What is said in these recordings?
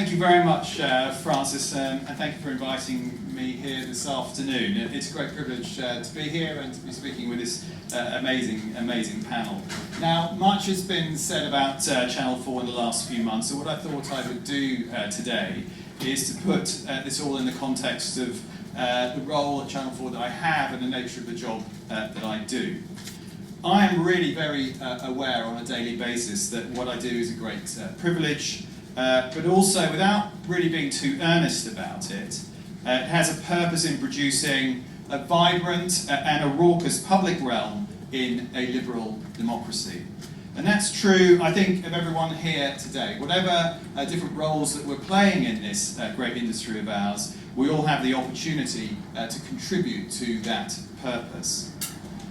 Thank you very much, Francis, and thank you for inviting me here this afternoon. It's a great privilege to be here and to be speaking with this amazing panel. Now, much has been said about Channel 4 in the last few months, so what I thought I would do today is to put this all in the context of the role at Channel 4 that I have and the nature of the job that I do. I am really very aware on a daily basis that what I do is a great privilege, but also, without really being too earnest about it, it has a purpose in producing a vibrant and a raucous public realm in a liberal democracy. And that's true, I think, of everyone here today. Whatever different roles that we're playing in this great industry of ours, we all have the opportunity to contribute to that purpose.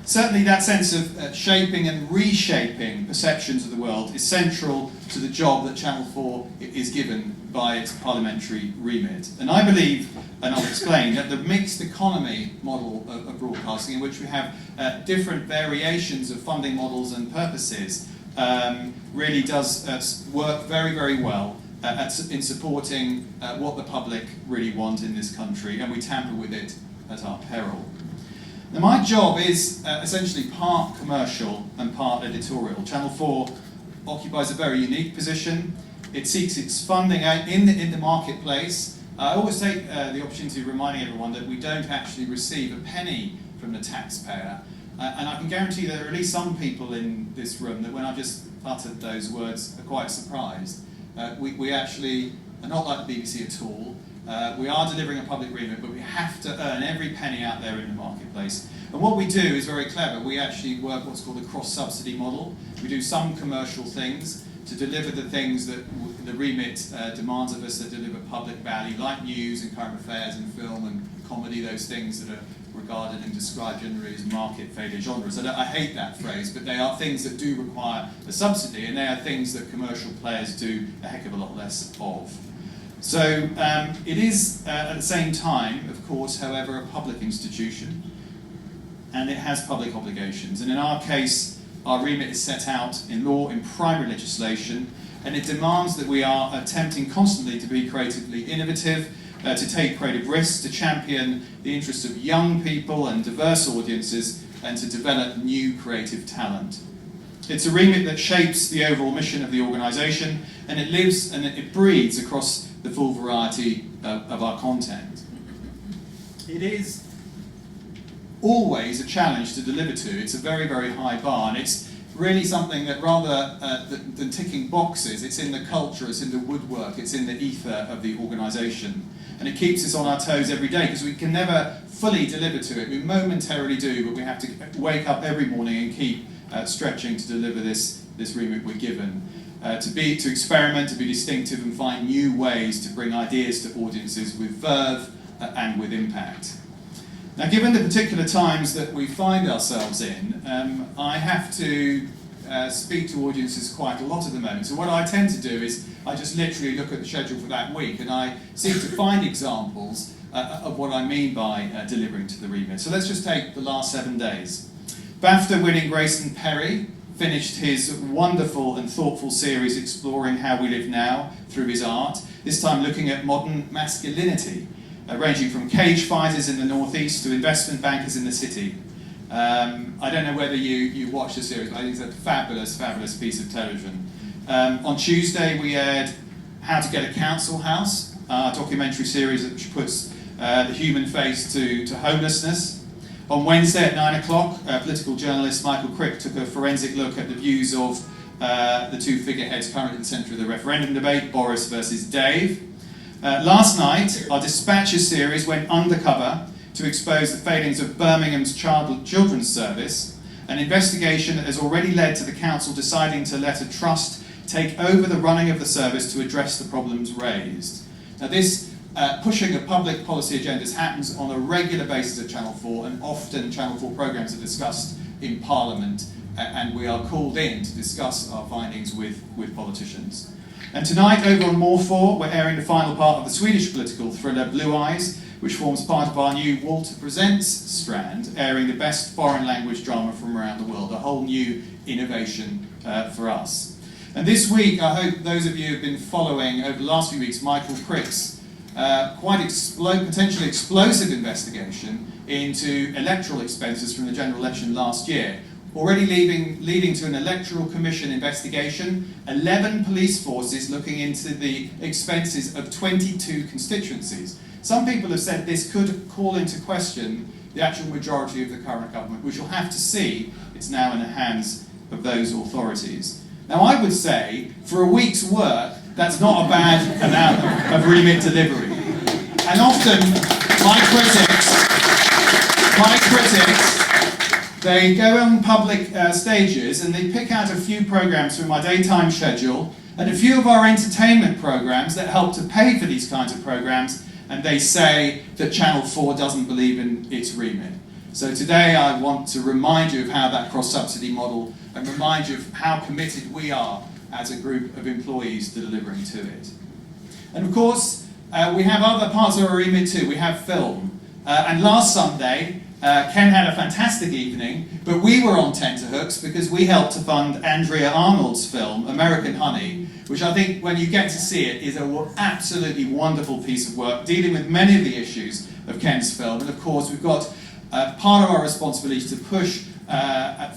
Certainly that sense of shaping and reshaping perceptions of the world is central to the job that Channel 4 is given by its parliamentary remit. And I believe, and I'll explain, that the mixed economy model of broadcasting, in which we have different variations of funding models and purposes, really does work very, very well in supporting what the public really want in this country, and we tamper with it at our peril. Now, my job is essentially part commercial and part editorial. Channel 4 occupies a very unique position. It seeks its funding out in the marketplace. I always take the opportunity of reminding everyone that we don't actually receive a penny from the taxpayer. And I can guarantee there are at least some people in this room that when I just uttered those words are quite surprised. We actually are not like the BBC at all. We are delivering a public remit, but we have to earn every penny out there in the marketplace. And what we do is very clever. We actually work what's called a cross-subsidy model. We do some commercial things to deliver the things that the remit demands of us that deliver public value, like news and current affairs and film and comedy, those things that are regarded and described generally as market failure genres. I hate that phrase, but they are things that do require a subsidy, and they are things that commercial players do a heck of a lot less of. So it is, at the same time, of course, however, a public institution, and it has public obligations. And in our case, our remit is set out in law, in primary legislation, and it demands that we are attempting constantly to be creatively innovative, to take creative risks, to champion the interests of young people and diverse audiences, and to develop new creative talent. It's a remit that shapes the overall mission of the organisation, and it lives and it breathes across the full variety of our content. It is always a challenge to deliver to. It's a very, very high bar, and it's really something that rather than ticking boxes, it's in the culture, it's in the woodwork, it's in the ether of the organisation. And it keeps us on our toes every day, because we can never fully deliver to it. We momentarily do, but we have to wake up every morning and keep stretching to deliver this remit we're given. To experiment, to be distinctive, and find new ways to bring ideas to audiences with verve and with impact. Now, given the particular times that we find ourselves in, I have to speak to audiences quite a lot at the moment. So what I tend to do is I just literally look at the schedule for that week, and I seek to find examples of what I mean by delivering to the remit. So let's just take the last 7 days. BAFTA-winning Grayson Perry finished his wonderful and thoughtful series exploring how we live now through his art, this time looking at modern masculinity, ranging from cage fighters in the northeast to investment bankers in the city. I don't know whether you watched the series, but I think it's a fabulous, fabulous piece of television. On Tuesday we aired How to Get a Council House, a documentary series which puts the human face to homelessness. On Wednesday at 9 o'clock, political journalist Michael Crick took a forensic look at the views of the two figureheads currently at the centre of the referendum debate, Boris versus Dave. Last night, our Dispatcher series went undercover to expose the failings of Birmingham's Children's Service, an investigation that has already led to the council deciding to let a trust take over the running of the service to address the problems raised. Now, this pushing of public policy agendas happens on a regular basis at Channel 4, and often Channel 4 programmes are discussed in Parliament, and we are called in to discuss our findings with politicians. And tonight, over on More 4, we're airing the final part of the Swedish political thriller Blue Eyes, which forms part of our new Walter Presents strand, airing the best foreign language drama from around the world, a whole new innovation for us. And this week, I hope those of you who have been following over the last few weeks Michael Crick's potentially explosive investigation into electoral expenses from the general election last year, already leading to an electoral commission investigation, 11 police forces looking into the expenses of 22 constituencies. Some people have said this could call into question the actual majority of the current government. We shall have to see. It's now in the hands of those authorities. Now, I would say, for a week's work, that's not a bad amount of remit delivery. And often, my critics, they go on public stages and they pick out a few programs from my daytime schedule and a few of our entertainment programs that help to pay for these kinds of programs, and they say that Channel 4 doesn't believe in its remit. So today I want to remind you of how that cross-subsidy model, and remind you of how committed we are as a group of employees to delivering to it. And of course, we have other parts of our remit too. We have film. And last Sunday, Ken had a fantastic evening, but we were on tenterhooks because we helped to fund Andrea Arnold's film, American Honey, which I think, when you get to see it, is an absolutely wonderful piece of work, dealing with many of the issues of Ken's film. And of course, we've got part of our responsibility to push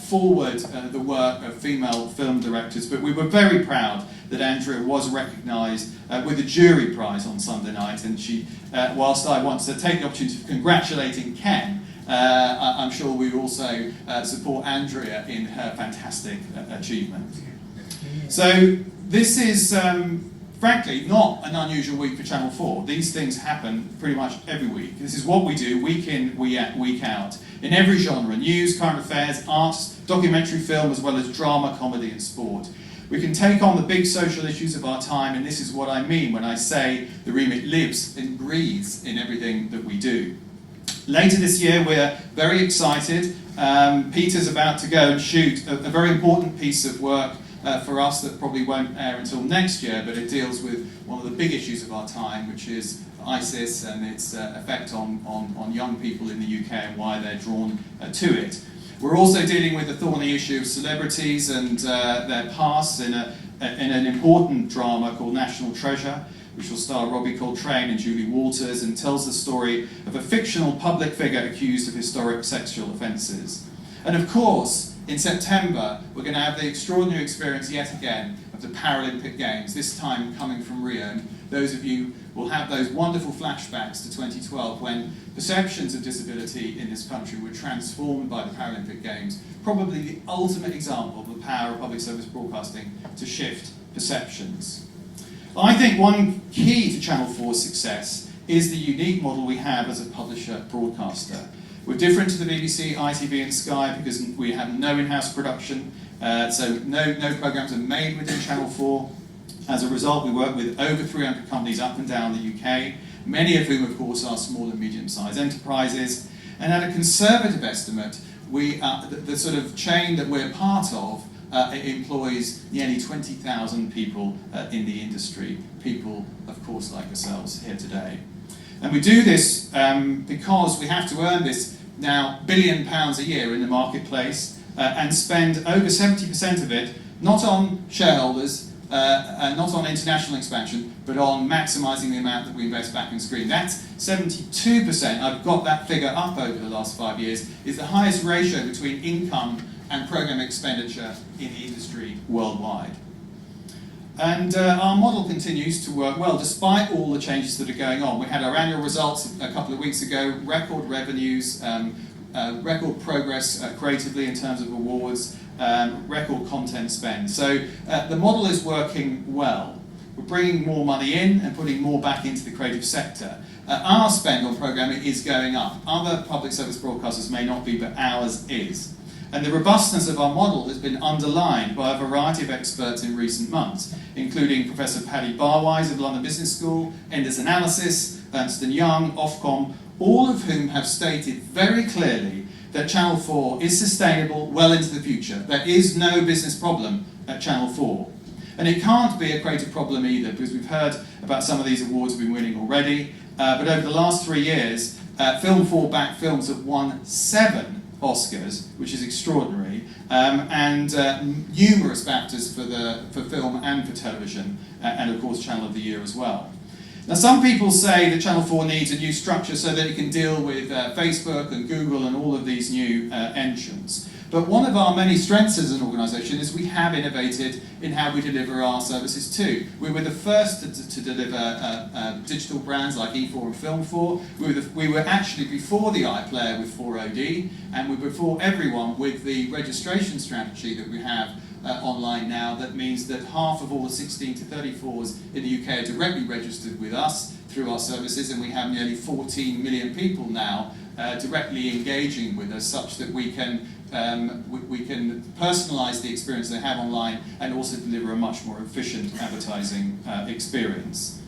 forward the work of female film directors, but we were very proud that Andrea was recognised with a jury prize on Sunday night, and she, whilst I want to take the opportunity of congratulating Ken, I'm sure we also support Andrea in her fantastic achievement. So this is, frankly, not an unusual week for Channel 4. These things happen pretty much every week. This is what we do week in, week out, in every genre: news, current affairs, arts, documentary film, as well as drama, comedy and sport. We can take on the big social issues of our time, and this is what I mean when I say the remit lives and breathes in everything that we do. Later this year, we're very excited. Peter's about to go and shoot a very important piece of work for us that probably won't air until next year, but it deals with one of the big issues of our time, which is ISIS and its effect on young people in the UK and why they're drawn to it. We're also dealing with the thorny issue of celebrities and their past in an important drama called National Treasure, which will star Robbie Coltrane and Julie Walters, and tells the story of a fictional public figure accused of historic sexual offences. And of course, in September, we're going to have the extraordinary experience yet again of the Paralympic Games, this time coming from Rio. And those of you will have those wonderful flashbacks to 2012, when perceptions of disability in this country were transformed by the Paralympic Games, probably the ultimate example of the power of public service broadcasting to shift perceptions. I think one key to Channel 4's success is the unique model we have as a publisher broadcaster. We're different to the BBC, ITV and Sky because we have no in-house production, so no programmes are made within Channel 4. As a result, we work with over 300 companies up and down the UK, many of whom, of course, are small and medium-sized enterprises. And at a conservative estimate, the sort of chain that we're part of employs nearly 20,000 people in the industry, people, of course, like ourselves here today. And we do this because we have to earn this now £1 billion a year in the marketplace and spend over 70% of it not on shareholders, not on international expansion, but on maximising the amount that we invest back in screen. That's 72%, I've got that figure up over the last 5 years, is the highest ratio between income and programme expenditure in the industry worldwide. And our model continues to work well, despite all the changes that are going on. We had our annual results a couple of weeks ago, record revenues, record progress creatively in terms of awards, record content spend. So the model is working well. We're bringing more money in and putting more back into the creative sector. Our spend on programming is going up. Other public service broadcasters may not be, but ours is. And the robustness of our model has been underlined by a variety of experts in recent months, including Professor Paddy Barwise of London Business School, Enders Analysis, Ernst & Young, Ofcom, all of whom have stated very clearly that Channel 4 is sustainable well into the future. There is no business problem at Channel 4. And it can't be a creative problem either, because we've heard about some of these awards we've been winning already. But over the last 3 years, Film 4 backed films have won 7 Oscars, which is extraordinary, and numerous BAFTAs for film and for television, and of course Channel of the Year as well. Now, some people say that Channel 4 needs a new structure so that it can deal with Facebook and Google and all of these new entrants. But one of our many strengths as an organisation is we have innovated in how we deliver our services too. We were the first to deliver digital brands like E4 and Film 4. We were actually before the iPlayer with 4OD, and we were before everyone with the registration strategy that we have online now. That means that half of all the 16 to 34s in the UK are directly registered with us through our services, and we have nearly 14 million people now directly engaging with us, such that we can personalise the experience they have online and also deliver a much more efficient advertising experience.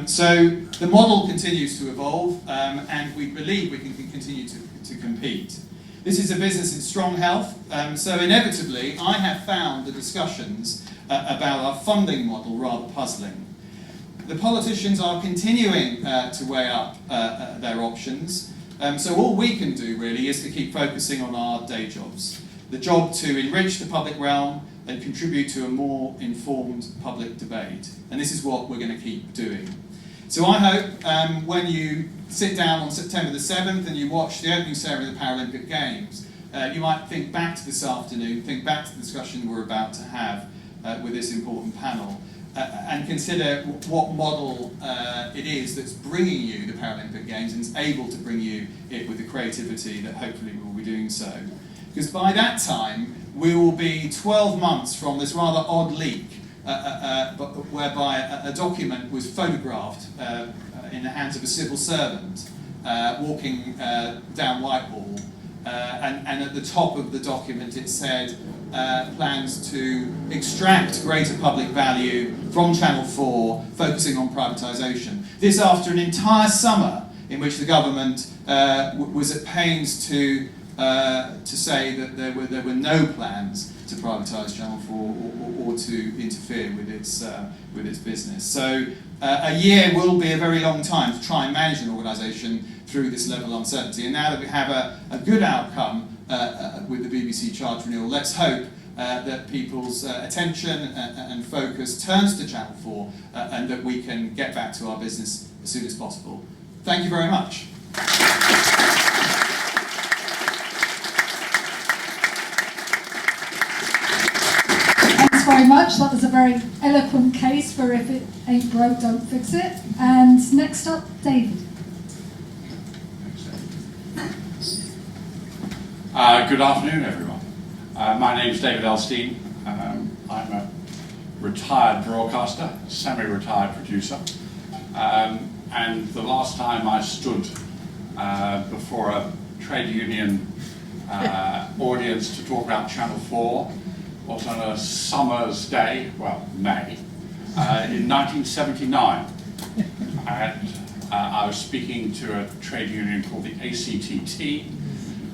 So the model continues to evolve, and we believe we can continue to compete. This is a business in strong health, so inevitably I have found the discussions about our funding model rather puzzling. The politicians are continuing to weigh up their options, so all we can do really is to keep focusing on our day jobs. The job to enrich the public realm and contribute to a more informed public debate. And this is what we're going to keep doing. So I hope when you sit down on September the 7th and you watch the opening ceremony of the Paralympic Games, you might think back to this afternoon, think back to the discussion we're about to have with this important panel, and consider what model it is that's bringing you the Paralympic Games and is able to bring you it with the creativity that hopefully we will be doing so. Because by that time, we will be 12 months from this rather odd leak whereby a document was photographed in the hands of a civil servant walking down Whitehall, and at the top of the document it said plans to extract greater public value from Channel 4, focusing on privatisation. This after an entire summer in which the government was at pains to say that there were no plans to privatise Channel 4 or to interfere with its business. So a year will be a very long time to try and manage an organisation through this level of uncertainty. And now that we have a good outcome with the BBC charge renewal, let's hope that people's attention and focus turns to Channel 4 and that we can get back to our business as soon as possible. Thank you very much. Thanks very much. That was a very eloquent case for if it ain't broke, don't fix it. And next up, David. Good afternoon, everyone. My name is David Elstein. I'm a retired broadcaster, semi-retired producer, and the last time I stood before a trade union audience to talk about Channel 4 was on a summer's day, well, May, in 1979. And I was speaking to a trade union called the ACTT,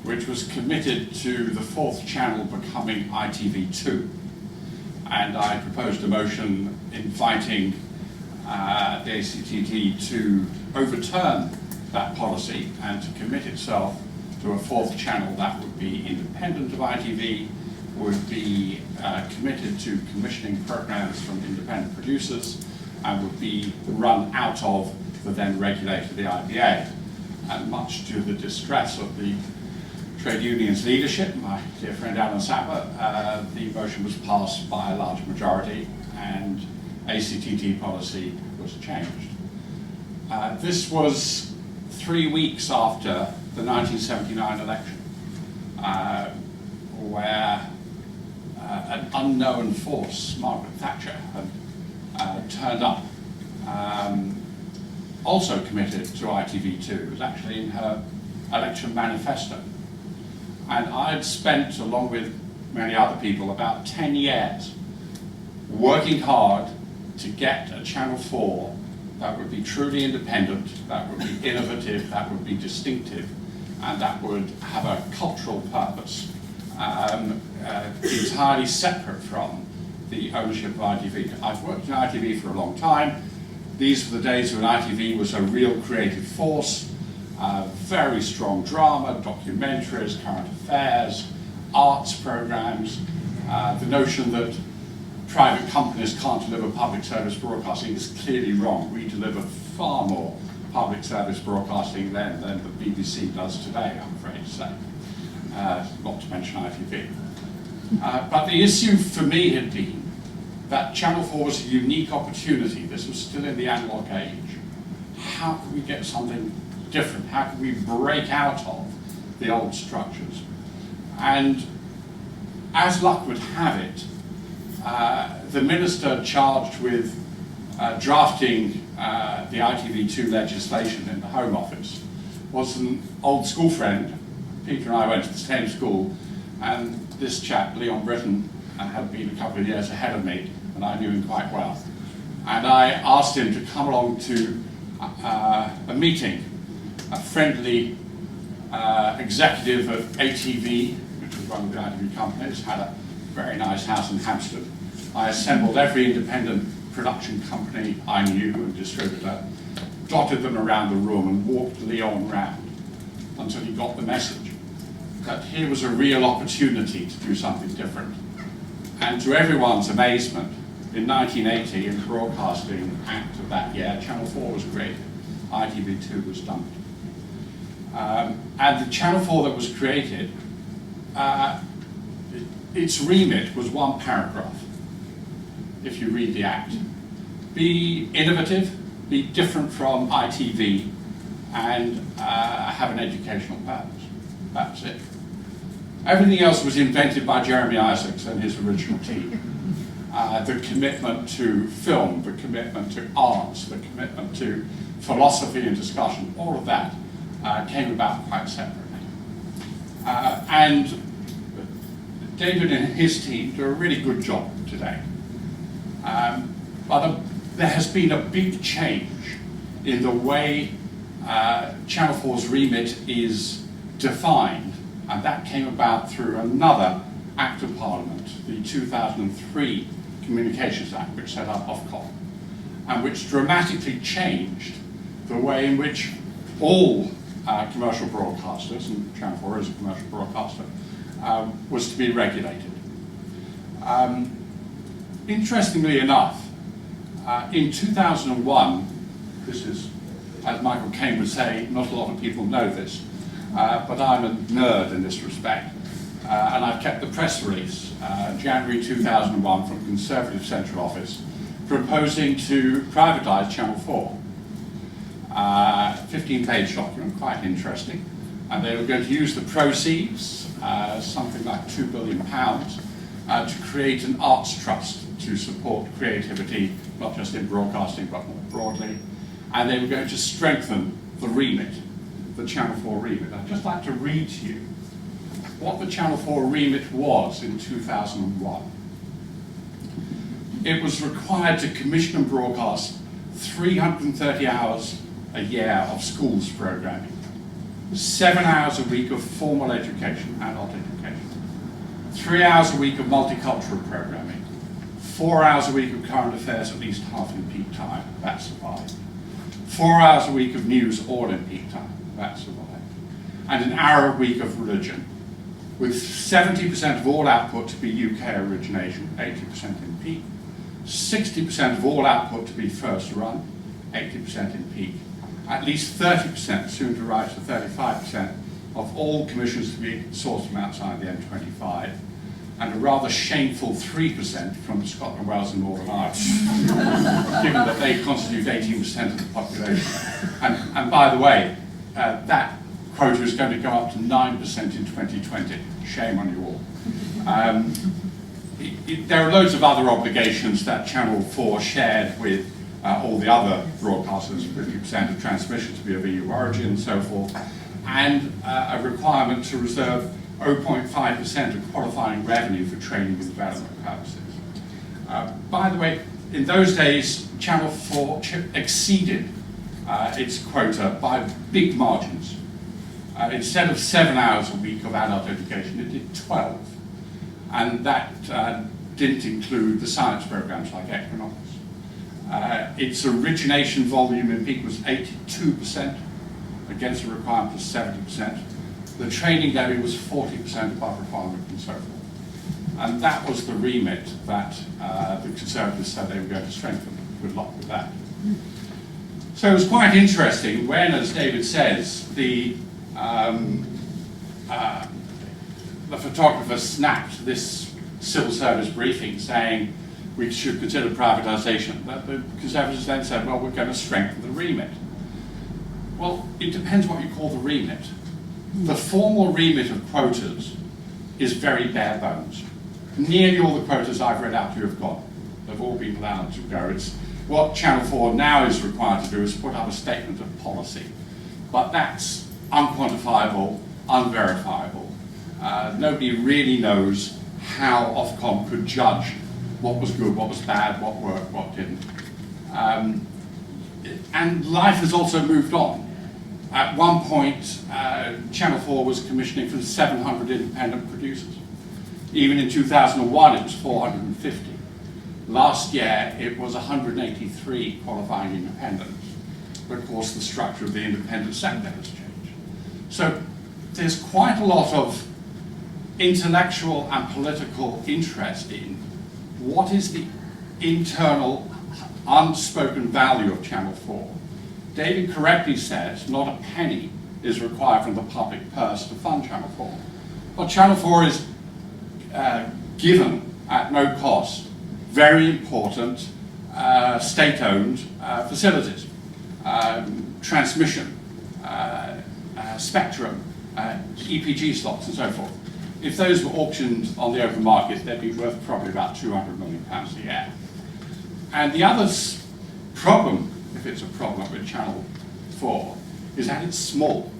which was committed to the fourth channel becoming ITV2. And I proposed a motion inviting the ACTT to overturn that policy and to commit itself to a fourth channel that would be independent of ITV, would be committed to commissioning programs from independent producers, and would be run out of the then regulator, the IBA. And much to the distress of the trade union's leadership, my dear friend Alan Sapper, the motion was passed by a large majority and ACTT policy was changed. This was 3 weeks after the 1979 election, where an unknown force, Margaret Thatcher, had turned up, also committed to ITV2. It was actually in her election manifesto. And I'd spent, along with many other people, about 10 years working hard to get a Channel 4 that would be truly independent, that would be innovative, that would be distinctive, and that would have a cultural purpose, entirely separate from the ownership of ITV. I've worked in ITV for a long time. These were the days when ITV was a real creative force, very strong drama, documentaries, current affairs, arts programs, the notion that private companies can't deliver public service broadcasting is clearly wrong. We deliver far more public service broadcasting than the BBC does today, I'm afraid to say, not to mention ITV. But the issue for me had been that Channel 4 was a unique opportunity. This was still in the analog age. How could we get something different? How could we break out of the old structures? And as luck would have it, the minister charged with drafting the ITV2 legislation in the Home Office was an old school friend. Peter and I went to the same school, and this chap, Leon Britton, had been a couple of years ahead of me, and I knew him quite well. And I asked him to come along to a meeting. A friendly executive of ATV, which was one of the ITV companies, had a very nice house in Hampstead. I assembled every independent production company I knew and distributor, dotted them around the room and walked Leon round until he got the message that here was a real opportunity to do something different. And to everyone's amazement, in 1980, in the Broadcasting Act of that year, Channel 4 was created, ITV2 was dumped. And the Channel 4 that was created, its remit was one paragraph, if you read the Act. Be innovative, be different from ITV, and have an educational purpose. That's it. Everything else was invented by Jeremy Isaacs and his original team. The commitment to film, the commitment to arts, the commitment to philosophy and discussion, all of that came about quite separately. And David and his team do a really good job today. But there has been a big change in the way Channel 4's remit is defined, and that came about through another Act of Parliament, the 2003 Communications Act, which set up Ofcom, and which dramatically changed the way in which all commercial broadcasters, and Channel 4 is a commercial broadcaster, was to be regulated. Interestingly enough, in 2001, this is, as Michael Caine would say, not a lot of people know this, but I'm a nerd in this respect, and I've kept the press release, January 2001, from Conservative Central Office, proposing to privatise Channel 4. 15-page document, quite interesting, and they were going to use the proceeds, something like £2 billion, to create an arts trust to support creativity, not just in broadcasting but more broadly, and they were going to strengthen the remit, the Channel 4 remit. I'd just like to read to you what the Channel 4 remit was in 2001. It was required to commission and broadcast 330 hours a year of schools programming, 7 hours a week of formal education, adult education, 3 hours a week of multicultural programming, 4 hours a week of current affairs, at least half in peak time, that survived, 4 hours a week of news, all in peak time, that survived, and an hour a week of religion, with 70% of all output to be UK origination, 80% in peak, 60% of all output to be first run, 80% in peak, at least 30%, soon to rise to 35%, of all commissions to be sourced from outside the M25, and a rather shameful 3% from Scotland, Wales and Northern Ireland, given that they constitute 18% of the population. And by the way, that quota is going to go up to 9% in 2020. Shame on you all. There are loads of other obligations that Channel 4 shared with all the other broadcasters, 50% of transmission to be of EU origin and so forth, and a requirement to reserve 0.5% of qualifying revenue for training and development purposes. By the way, in those days, Channel 4 exceeded its quota by big margins. Instead of 7 hours a week of adult education, it did 12. And that didn't include the science programs like economics. Its origination volume in peak was 82%, against a requirement of 70%. the training levy was 40% above requirement and so forth. And that was the remit that the Conservatives said they were going to strengthen. Good luck with that. So it was quite interesting when, as David says, the photographer snapped this civil service briefing saying we should consider privatisation. The Conservatives then said, well, we're going to strengthen the remit. Well, it depends what you call the remit. The formal remit of quotas is very bare bones. Nearly all the quotas I've read out to you have gone. They've all been allowed to go. It's what Channel 4 now is required to do is put up a statement of policy. But that's unquantifiable, unverifiable. Nobody really knows how Ofcom could judge what was good, what was bad, what worked, what didn't. And life has also moved on. At one point, Channel 4 was commissioning for 700 independent producers. Even in 2001, it was 450. Last year, it was 183 qualifying independents. But of course, the structure of the independent sector has changed. So there's quite a lot of intellectual and political interest in what is the internal, unspoken value of Channel 4. David correctly says not a penny is required from the public purse to fund Channel 4. But Channel 4 is given at no cost very important state-owned facilities, transmission, spectrum, EPG slots and so forth. If those were auctioned on the open market, they'd be worth probably about £200 million a year. And the other problem, if it's a problem with Channel 4, is that it's small.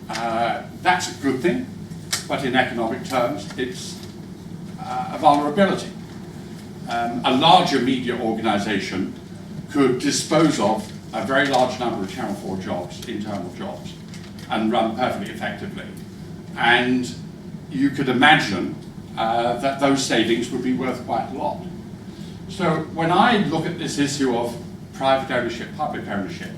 That's a good thing, but in economic terms, it's a vulnerability. A larger media organisation could dispose of a very large number of Channel 4 jobs, internal jobs, and run perfectly effectively. And you could imagine that those savings would be worth quite a lot. So when I look at this issue of private ownership, public ownership,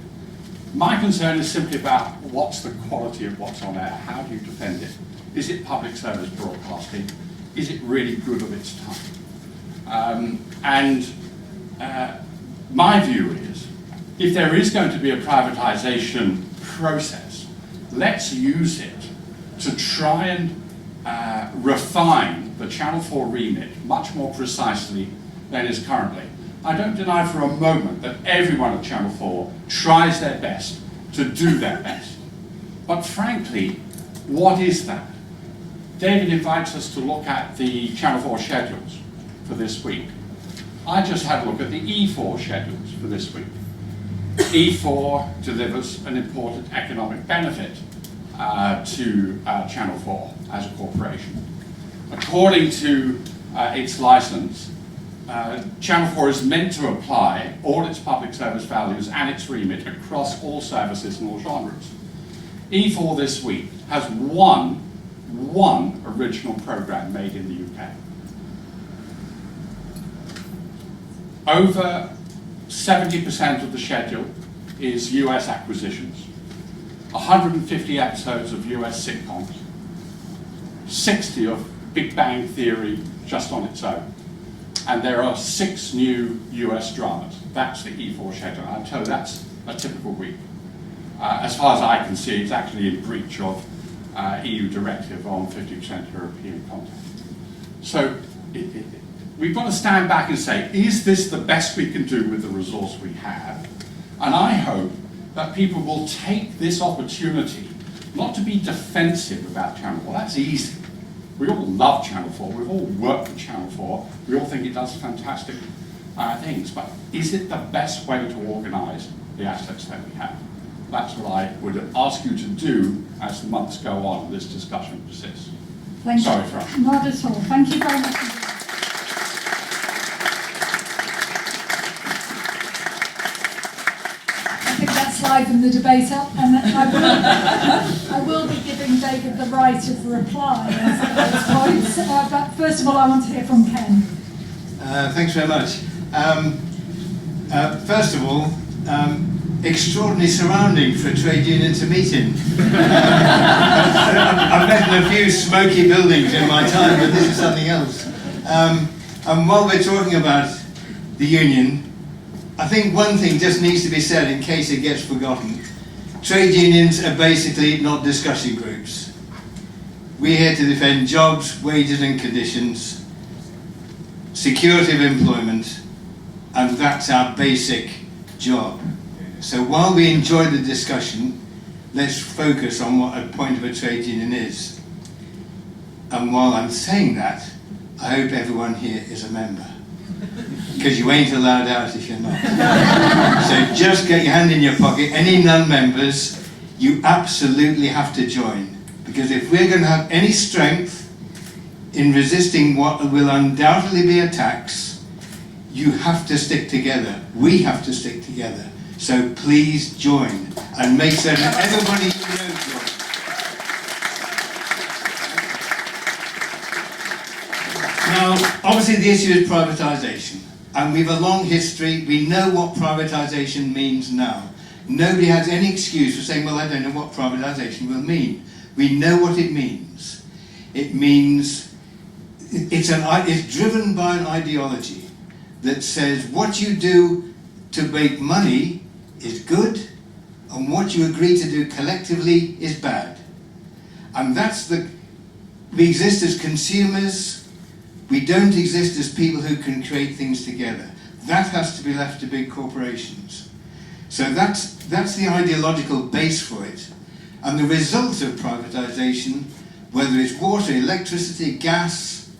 my concern is simply about what's the quality of what's on air. How do you defend it? Is it public service broadcasting? Is it really good of its time? My view is, if there is going to be a privatisation process, let's use it to try and refine the Channel 4 remit much more precisely than is currently. I don't deny for a moment that everyone at Channel 4 tries their best to do their best. But frankly, what is that? David invites us to look at the Channel 4 schedules for this week. I just had a look at the E4 schedules for this week. E4 delivers an important economic benefit to Channel 4 as a corporation. According to its license, Channel 4 is meant to apply all its public service values and its remit across all services and all genres. E4 this week has one original programme made in the UK. Over 70% of the schedule is US acquisitions, 150 episodes of US sitcoms, 60 of Big Bang Theory just on its own. And there are 6 new US dramas. That's the E4 schedule. I tell you, that's a typical week. As far as I can see, it's actually in breach of EU directive on 50% European content. So we've got to stand back and say, is this the best we can do with the resource we have? And I hope that people will take this opportunity not to be defensive about Channel 4. That's easy. We all love Channel 4. We've all worked with Channel 4. We all think it does fantastic things. But is it the best way to organise the assets that we have? That's what I would ask you to do as the months go on and this discussion persists. Thank Sorry you. for asking. Not at all. Thank you very much. I think that's livened the debate up, and I will be giving David the right of reply at those points. But first of all, I want to hear from Ken. Thanks very much. First of all, extraordinary surrounding for a trade union to meet in. I've met in a few smoky buildings in my time, but this is something else. And while we're talking about the union, I think one thing just needs to be said in case it gets forgotten. Trade unions are basically not discussion groups. We're here to defend jobs, wages and conditions, security of employment, and that's our basic job. So while we enjoy the discussion, let's focus on what a point of a trade union is. And while I'm saying that, I hope everyone here is a member. Because you ain't allowed out if you're not. So just get your hand in your pocket. Any non-members, you absolutely have to join. Because if we're going to have any strength in resisting what will undoubtedly be a tax, you have to stick together. We have to stick together. So please join and make certain everybody you know joins. Now, obviously the issue is privatisation. And we have a long history. We know what privatisation means now. Nobody has any excuse for saying, well, I don't know what privatisation will mean. We know what it means. It means it's driven by an ideology that says what you do to make money is good and what you agree to do collectively is bad. And we exist as consumers. We don't exist as people who can create things together. That has to be left to big corporations. So that's the ideological base for it. And the result of privatisation, whether it's water, electricity, gas,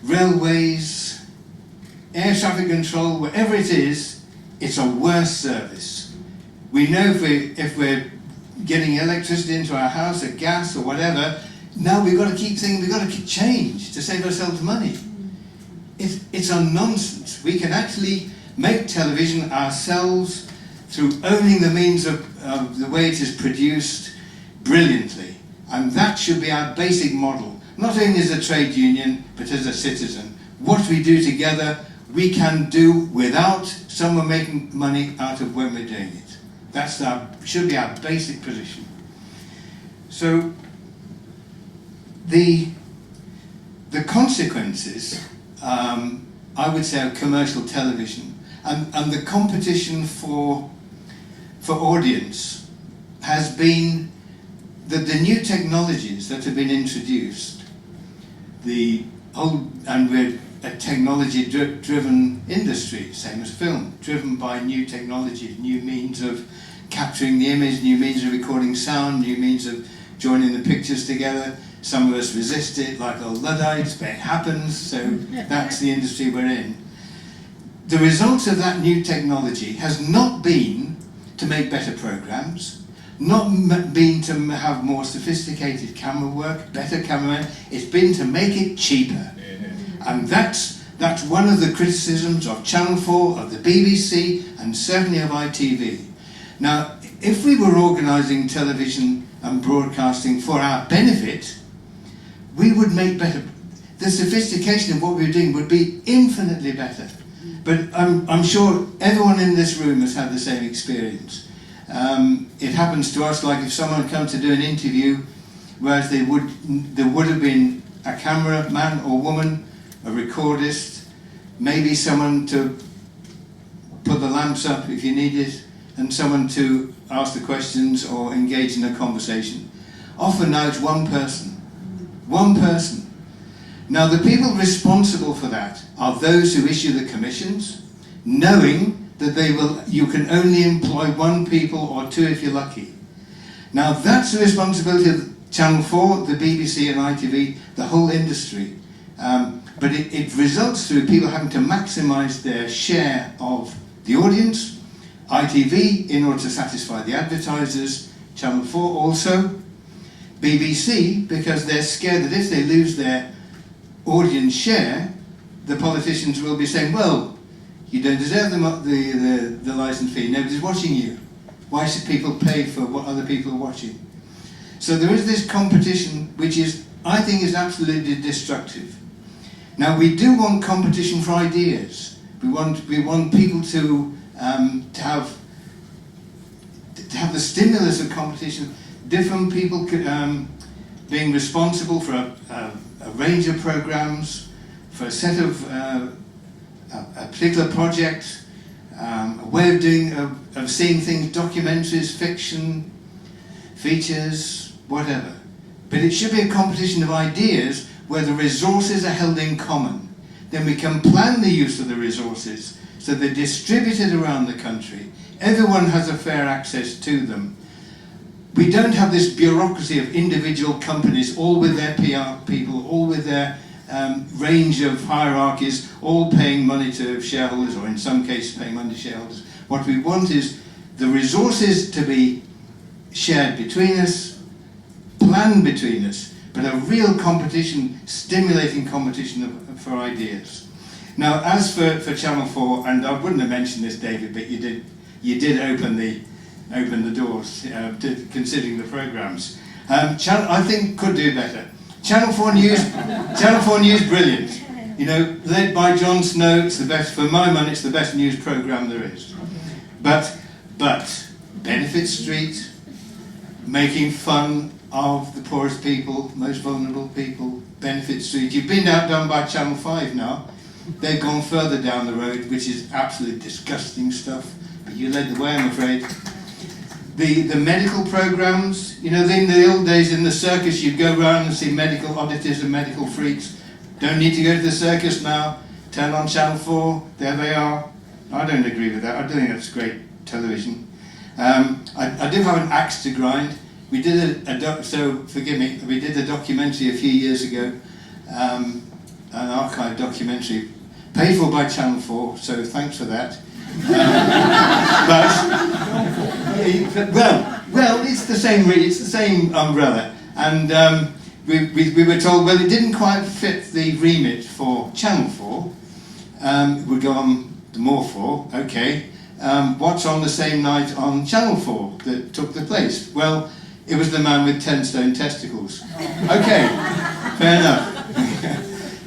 railways, air traffic control, whatever it is, it's a worse service. We know if we're getting electricity into our house or gas or whatever, now we've got to keep saying we've got to change to save ourselves money. It's a nonsense. We can actually make television ourselves through owning the means of the way it is produced brilliantly. And that should be our basic model, not only as a trade union, but as a citizen. What we do together, we can do without someone making money out of when we're doing it. That should be our basic position. So, the consequences, I would say, of commercial television and the competition for audience has been that the new technologies that have been introduced, and we're a technology-driven industry, same as film, driven by new technologies, new means of capturing the image, new means of recording sound, new means of joining the pictures together. Some of us resist it like old Luddites, but it happens, so that's the industry we're in. The result of that new technology has not been to make better programs, not been to have more sophisticated camera work, better cameramen, it's been to make it cheaper. And that's one of the criticisms of Channel 4, of the BBC, and certainly of ITV. Now, if we were organising television and broadcasting for our benefit, we would make better. The sophistication of what we were doing would be infinitely better. But I'm sure everyone in this room has had the same experience. It happens to us like if someone come to do an interview, whereas there would have been a cameraman or woman, a recordist, maybe someone to put the lamps up if you need it, and someone to ask the questions or engage in a conversation. Often now it's one person. One person. Now the people responsible for that are those who issue the commissions, knowing that you can only employ one people or two if you're lucky. Now that's the responsibility of Channel 4, the BBC and ITV, the whole industry. But it results through people having to maximise their share of the audience, ITV in order to satisfy the advertisers, Channel 4 also, BBC because they're scared that if they lose their audience share, the politicians will be saying, well, you don't deserve the licence fee, nobody's watching you. Why should people pay for what other people are watching? So there is this competition which I think is absolutely destructive. Now we do want competition for ideas. We want people to have to have the stimulus of competition, different people being responsible for a range of programs, for a set of a particular project, a way of doing, of seeing things, documentaries, fiction, features, whatever. But it should be a competition of ideas where the resources are held in common. Then we can plan the use of the resources so they're distributed around the country. Everyone has a fair access to them. We don't have this bureaucracy of individual companies, all with their PR people, all with their range of hierarchies, all paying money to shareholders, or in some cases paying money to shareholders. What we want is the resources to be shared between us, planned between us, but a real competition, stimulating competition for ideas. Now, as for Channel 4, and I wouldn't have mentioned this, David, but you did open the doors, considering the programmes. I think could do better. Channel 4 News, brilliant. You know, led by Jon Snow, it's the best, for my money, it's the best news programme there is. But Benefit Street, making fun of the poorest people, most vulnerable people, Benefit Street. You've been outdone by Channel 5 now. They've gone further down the road, which is absolutely disgusting stuff. But you led the way, I'm afraid. The medical programmes, you know, in the old days in the circus, you'd go around and see medical oddities and medical freaks. Don't need to go to the circus now. Turn on Channel 4, there they are. I don't agree with that. I don't think that's great television. I do have an axe to grind. We did we did a documentary a few years ago, an archive documentary, paid for by Channel 4, so thanks for that. Well, it's the same umbrella, and we were told, well, it didn't quite fit the remit for Channel 4. It would go on the More 4, okay. What's on the same night on Channel 4 that took the place? Well, it was the man with 10 stone testicles. Okay, fair enough.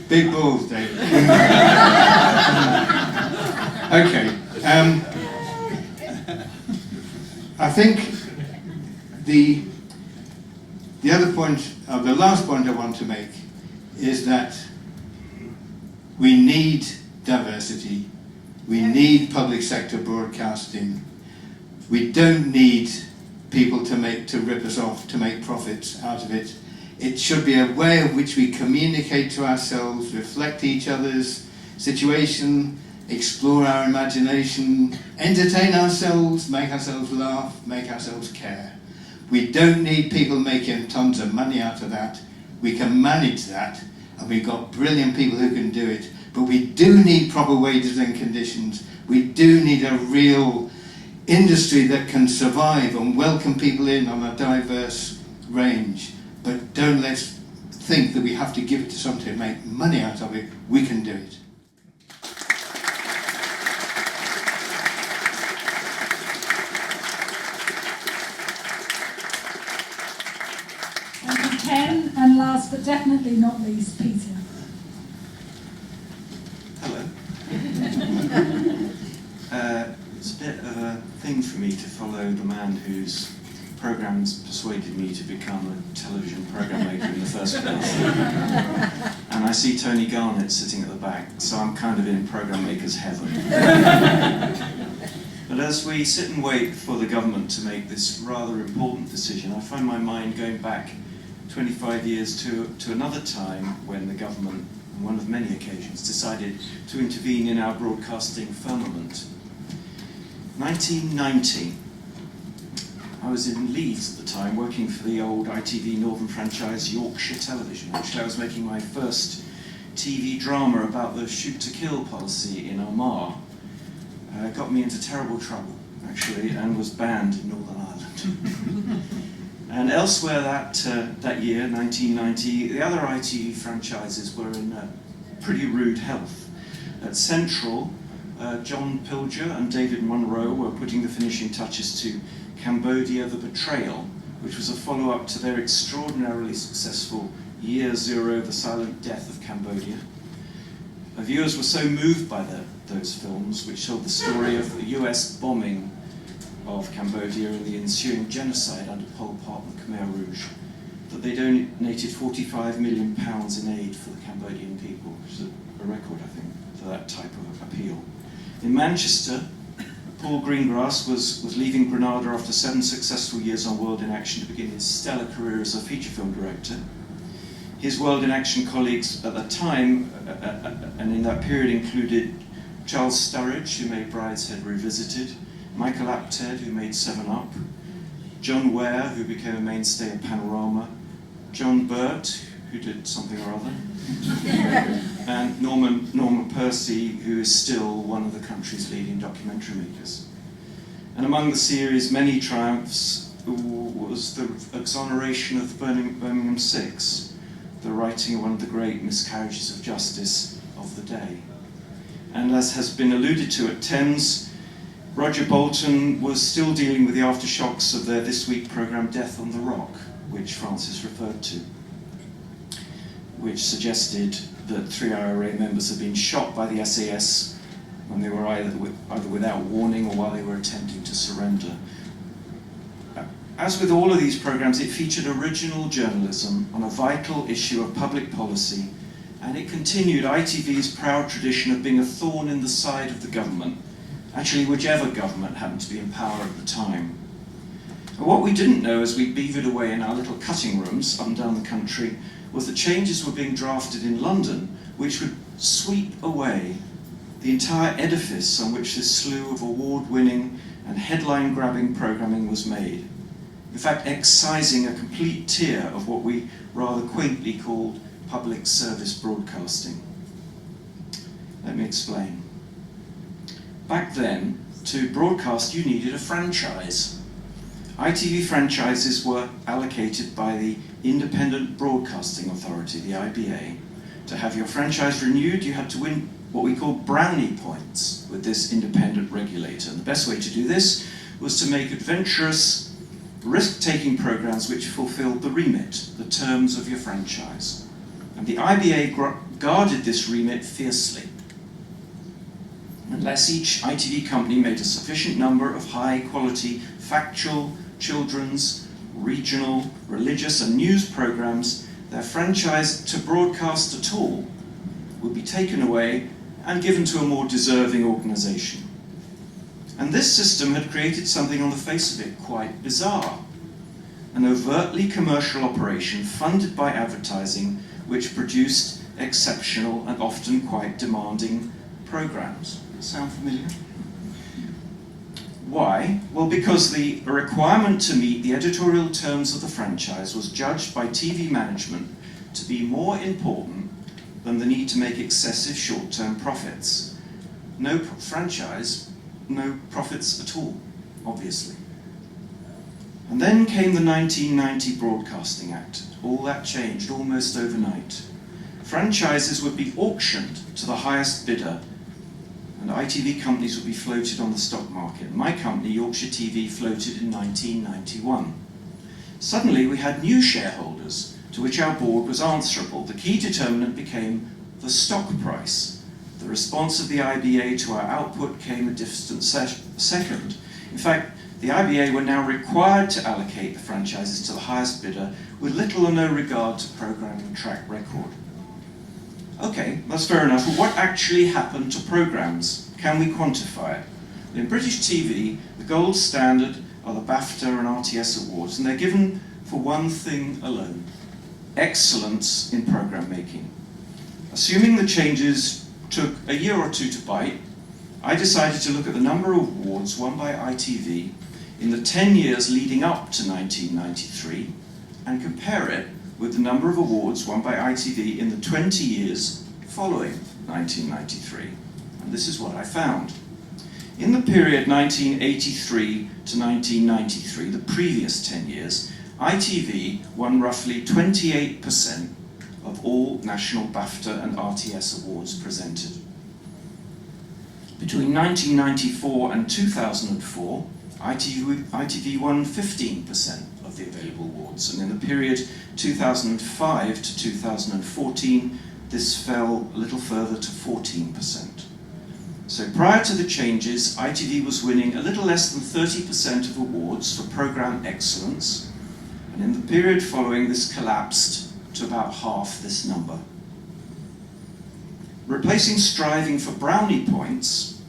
Big balls, Dave. Okay. I think the other point, the last point I want to make is that we need diversity. We need public sector broadcasting. We don't need people to rip us off, to make profits out of it. It should be a way of which we communicate to ourselves, reflect each other's situation, explore our imagination, entertain ourselves, make ourselves laugh, make ourselves care. We don't need people making tons of money out of that. We can manage that, and we've got brilliant people who can do it. But we do need proper wages and conditions. We do need a real industry that can survive and welcome people in on a diverse range. But don't let's think that we have to give it to somebody to make money out of it. We can do it. Thank you, Ken, and last but definitely not least, Peter. Hello. It's a bit of a thing for me to follow the man whose programmes persuaded me to become a television programme maker in the first place. And I see Tony Garnett sitting at the back, so I'm kind of in programme maker's heaven. But as we sit and wait for the government to make this rather important decision, I find my mind going back 25 years to another time when the government, on one of many occasions, decided to intervene in our broadcasting firmament. 1990. I was in Leeds at the time, working for the old ITV Northern franchise Yorkshire Television. Actually, I was making my first TV drama about the shoot-to-kill policy in Armagh. Got me into terrible trouble, actually, and was banned in Northern Ireland. And elsewhere that year, 1990, the other ITV franchises were in pretty rude health. At Central, John Pilger and David Munro were putting the finishing touches to Cambodia: The Betrayal, which was a follow-up to their extraordinarily successful Year Zero: The Silent Death of Cambodia. Viewers were so moved by those films, which told the story of the US bombing of Cambodia in the ensuing genocide under Pol Pot and Khmer Rouge, that they donated £45 million in aid for the Cambodian people, which is a record, I think, for that type of appeal. In Manchester, Paul Greengrass was leaving Grenada after 7 successful years on World in Action to begin his stellar career as a feature film director. His World in Action colleagues at that time, and in that period, included Charles Sturridge, who made Brideshead Revisited, Michael Apted, who made 7 Up, John Ware, who became a mainstay of Panorama, John Burt, who did something or other, and Norman Percy, who is still one of the country's leading documentary makers. And among the series' many triumphs was the exoneration of the Birmingham Six, the writing of one of the great miscarriages of justice of the day. And as has been alluded to at Thames, Roger Bolton was still dealing with the aftershocks of their This Week programme Death on the Rock, which Francis referred to, which suggested that 3 IRA members had been shot by the SAS when they were either without warning or while they were attempting to surrender. As with all of these programmes, it featured original journalism on a vital issue of public policy, and it continued ITV's proud tradition of being a thorn in the side of the government, actually whichever government happened to be in power at the time. But what we didn't know as we beavered away in our little cutting rooms up and down the country was that changes were being drafted in London which would sweep away the entire edifice on which this slew of award-winning and headline-grabbing programming was made. In fact, excising a complete tier of what we rather quaintly called public service broadcasting. Let me explain. Back then, to broadcast you needed a franchise. ITV franchises were allocated by the Independent Broadcasting Authority, the IBA. To have your franchise renewed, you had to win what we call brownie points with this independent regulator. And the best way to do this was to make adventurous, risk-taking programs which fulfilled the remit, the terms of your franchise. And the IBA guarded this remit fiercely. Unless each ITV company made a sufficient number of high-quality, factual, children's, regional, religious and news programs, their franchise to broadcast at all would be taken away and given to a more deserving organisation. And this system had created something on the face of it quite bizarre. An overtly commercial operation funded by advertising which produced exceptional and often quite demanding programmes. Sound familiar? Why? Well, because the requirement to meet the editorial terms of the franchise was judged by TV management to be more important than the need to make excessive short-term profits. No franchise, no profits at all, obviously. And then came the 1990 Broadcasting Act. All that changed almost overnight. Franchises would be auctioned to the highest bidder, and ITV companies would be floated on the stock market. My company, Yorkshire TV, floated in 1991. Suddenly we had new shareholders, to which our board was answerable. The key determinant became the stock price. The response of the IBA to our output came a distant second. In fact, the IBA were now required to allocate the franchises to the highest bidder with little or no regard to programming track record. Okay, that's fair enough, but what actually happened to programmes? Can we quantify it? In British TV, the gold standard are the BAFTA and RTS awards, and they're given for one thing alone: excellence in programme making. Assuming the changes took a year or two to bite, I decided to look at the number of awards won by ITV in the 10 years leading up to 1993 and compare it with the number of awards won by ITV in the 20 years following 1993. And this is what I found. In the period 1983 to 1993, the previous 10 years, ITV won roughly 28% of all national BAFTA and RTS awards presented. Between 1994 and 2004, ITV won 15% of the available awards, and in the period 2005 to 2014, this fell a little further to 14%. So prior to the changes, ITV was winning a little less than 30% of awards for programme excellence, and in the period following, this collapsed to about half this number. Replacing striving for brownie points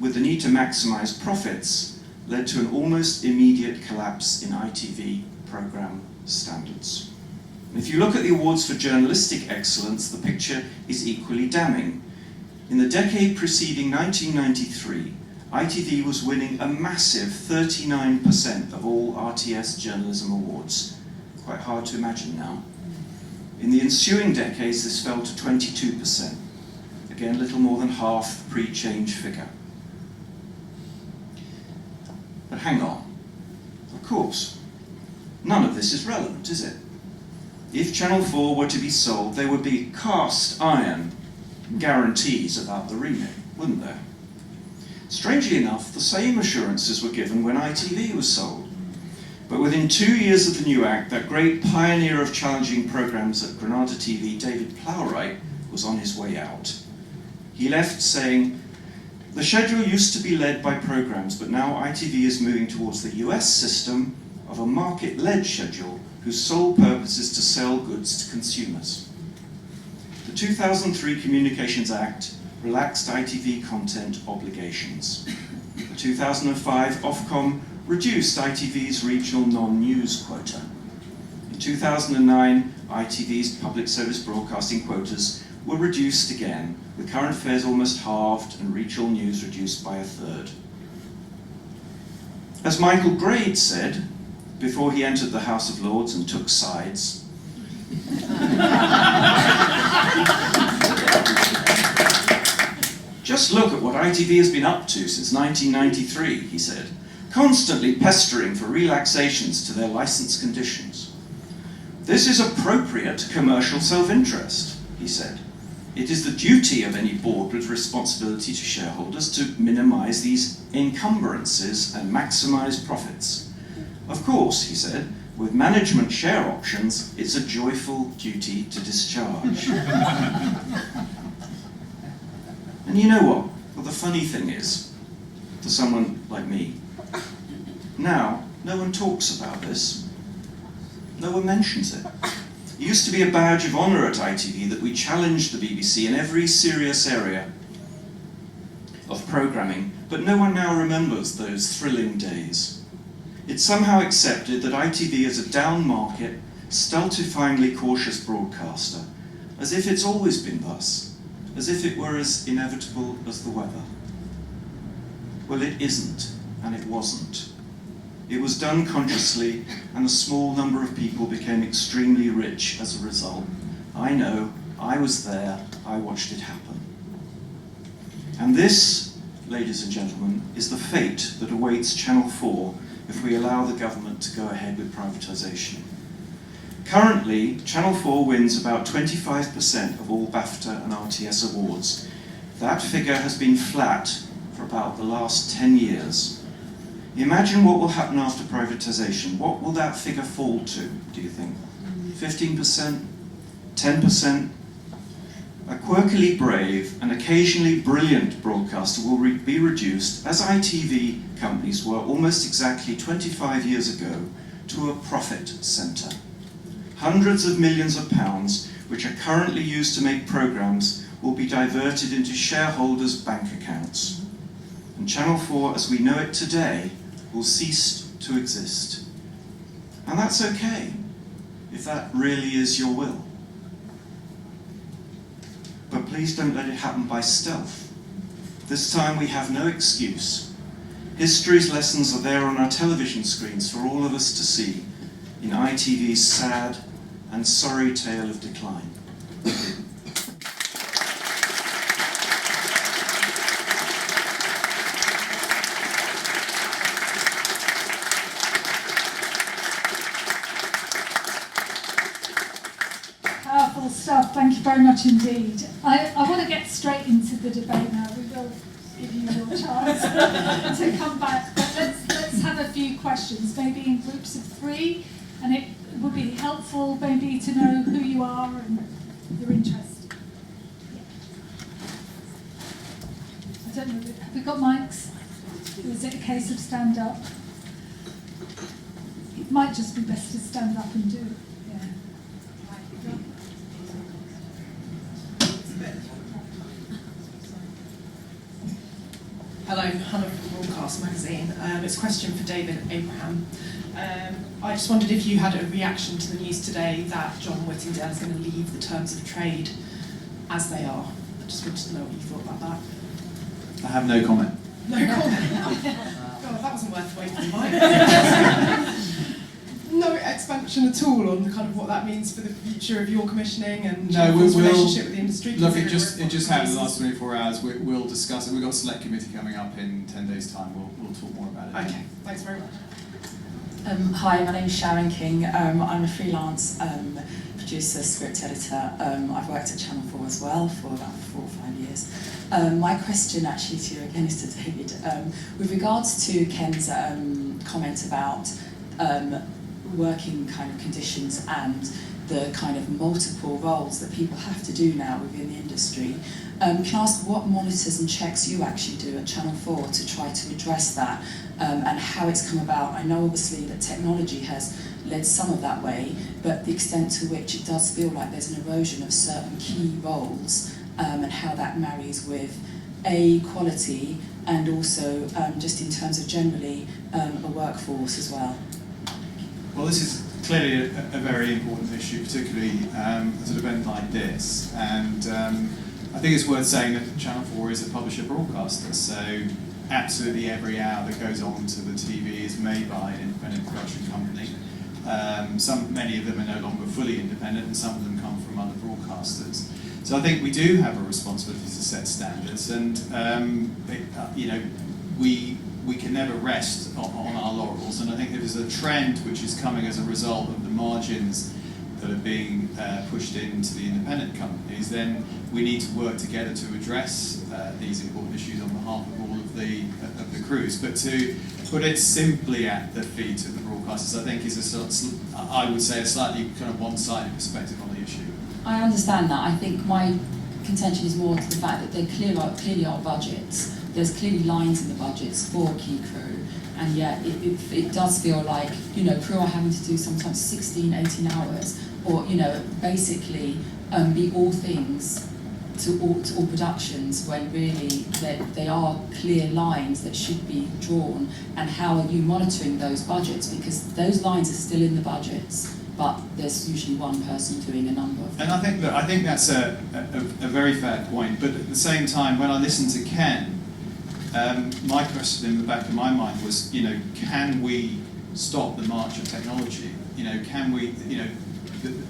with the need to maximise profits led to an almost immediate collapse in ITV programme standards. And if you look at the awards for journalistic excellence, the picture is equally damning. In the decade preceding 1993, ITV was winning a massive 39% of all RTS journalism awards. Quite hard to imagine now. In the ensuing decades, this fell to 22%. Again, little more than half the pre-change figure. But hang on. Of course, none of this is relevant, is it? If Channel 4 were to be sold, there would be cast iron guarantees about the remake, wouldn't there? Strangely enough, the same assurances were given when ITV was sold. But within 2 years of the new act, that great pioneer of challenging programmes at Granada TV, David Plowright, was on his way out. He left saying, "The schedule used to be led by programmes, but now ITV is moving towards the US system of a market-led schedule whose sole purpose is to sell goods to consumers." The 2003 Communications Act relaxed ITV content obligations. The 2005 Ofcom reduced ITV's regional non-news quota. In 2009, ITV's public service broadcasting quotas were reduced again, with current fares almost halved and regional news reduced by a third. As Michael Grade said, before he entered the House of Lords and took sides, "Just look at what ITV has been up to since 1993, he said, constantly pestering for relaxations to their licence conditions. This is appropriate commercial self-interest, he said. It is the duty of any board with responsibility to shareholders to minimise these encumbrances and maximise profits. Of course, he said, with management share options, it's a joyful duty to discharge." And you know what? Well, the funny thing is, to someone like me, now no one talks about this. No one mentions it. It used to be a badge of honour at ITV that we challenged the BBC in every serious area of programming, but no one now remembers those thrilling days. It's somehow accepted that ITV is a down-market, stultifyingly cautious broadcaster, as if it's always been thus, as if it were as inevitable as the weather. Well, it isn't, and it wasn't. It was done consciously, and a small number of people became extremely rich as a result. I know, I was there, I watched it happen. And this, ladies and gentlemen, is the fate that awaits Channel 4 if we allow the government to go ahead with privatisation. Currently, Channel 4 wins about 25% of all BAFTA and RTS awards. That figure has been flat for about the last 10 years. Imagine what will happen after privatisation. What will that figure fall to, do you think? 15%? 10%? A quirkily brave and occasionally brilliant broadcaster will be reduced, as ITV companies were almost exactly 25 years ago, to a profit centre. Hundreds of millions of pounds, which are currently used to make programmes, will be diverted into shareholders' bank accounts. And Channel 4, as we know it today, will cease to exist. And that's okay, if that really is your will. But please don't let it happen by stealth. This time we have no excuse. History's lessons are there on our television screens for all of us to see in ITV's sad and sorry tale of decline. Powerful stuff, thank you very much indeed. I want to get straight into the debate now. We will give you your chance to come back, but let's have a few questions, maybe in groups of 3, and it would be helpful maybe to know who you are and your interest. don't know, have we got mics? Or is it a case of stand up? It might just be best to stand up and do it. Yeah. Hello, Hannah from Broadcast Magazine. It's a question for David Abraham. I just wondered if you had a reaction to the news today that John Whittingdale is going to leave the terms of trade as they are. I just wanted to know what you thought about that. I have no comment. No comment? God, that wasn't worth waiting for mine. No expansion at all on kind of what that means for the future of your commissioning and Channel's relationship with the industry? Look, it just happened in the last 24 hours. We'll discuss it. We've got a select committee coming up in 10 days' time. We'll talk more about it. Okay, thanks very much. Hi, my name is Sharon King. I'm a freelance producer, script editor. I've worked at Channel 4 as well for about 4 or 5 years. My question actually to you again is to David. With regards to Ken's comment about working kind of conditions and the kind of multiple roles that people have to do now within the industry, can I ask what monitors and checks you actually do at Channel 4 to try to address that and how it's come about? I know obviously that technology has led some of that way, but the extent to which it does feel like there's an erosion of certain key roles and how that marries with quality and also just in terms of generally a workforce as well. Well, this is clearly a very important issue, particularly at an event like this. And I think it's worth saying that Channel 4 is a publisher broadcaster, so absolutely every hour that goes on to the TV is made by an independent production company. Many of them are no longer fully independent, and some of them come from other broadcasters. So I think we do have a responsibility to set standards, and we can never rest on our laurels, and I think there is a trend which is coming as a result of the margins that are being pushed into the independent companies. Then we need to work together to address these important issues on behalf of all of the crews. But to put it simply at the feet of the broadcasters, I think is I would say a slightly kind of one-sided perspective on the issue. I understand that. I think my contention is more to the fact that there clearly are budgets. There's clearly lines in the budgets for key crew, and yet it does feel like, crew are having to do sometimes 16, 18 hours, or, basically be all things to all productions, when really they are clear lines that should be drawn, and how are you monitoring those budgets? Because those lines are still in the budgets, but there's usually one person doing a number of them. And I think that's a very fair point, but at the same time, when I listen to Ken, my question in the back of my mind was, can we stop the march of technology? Can we,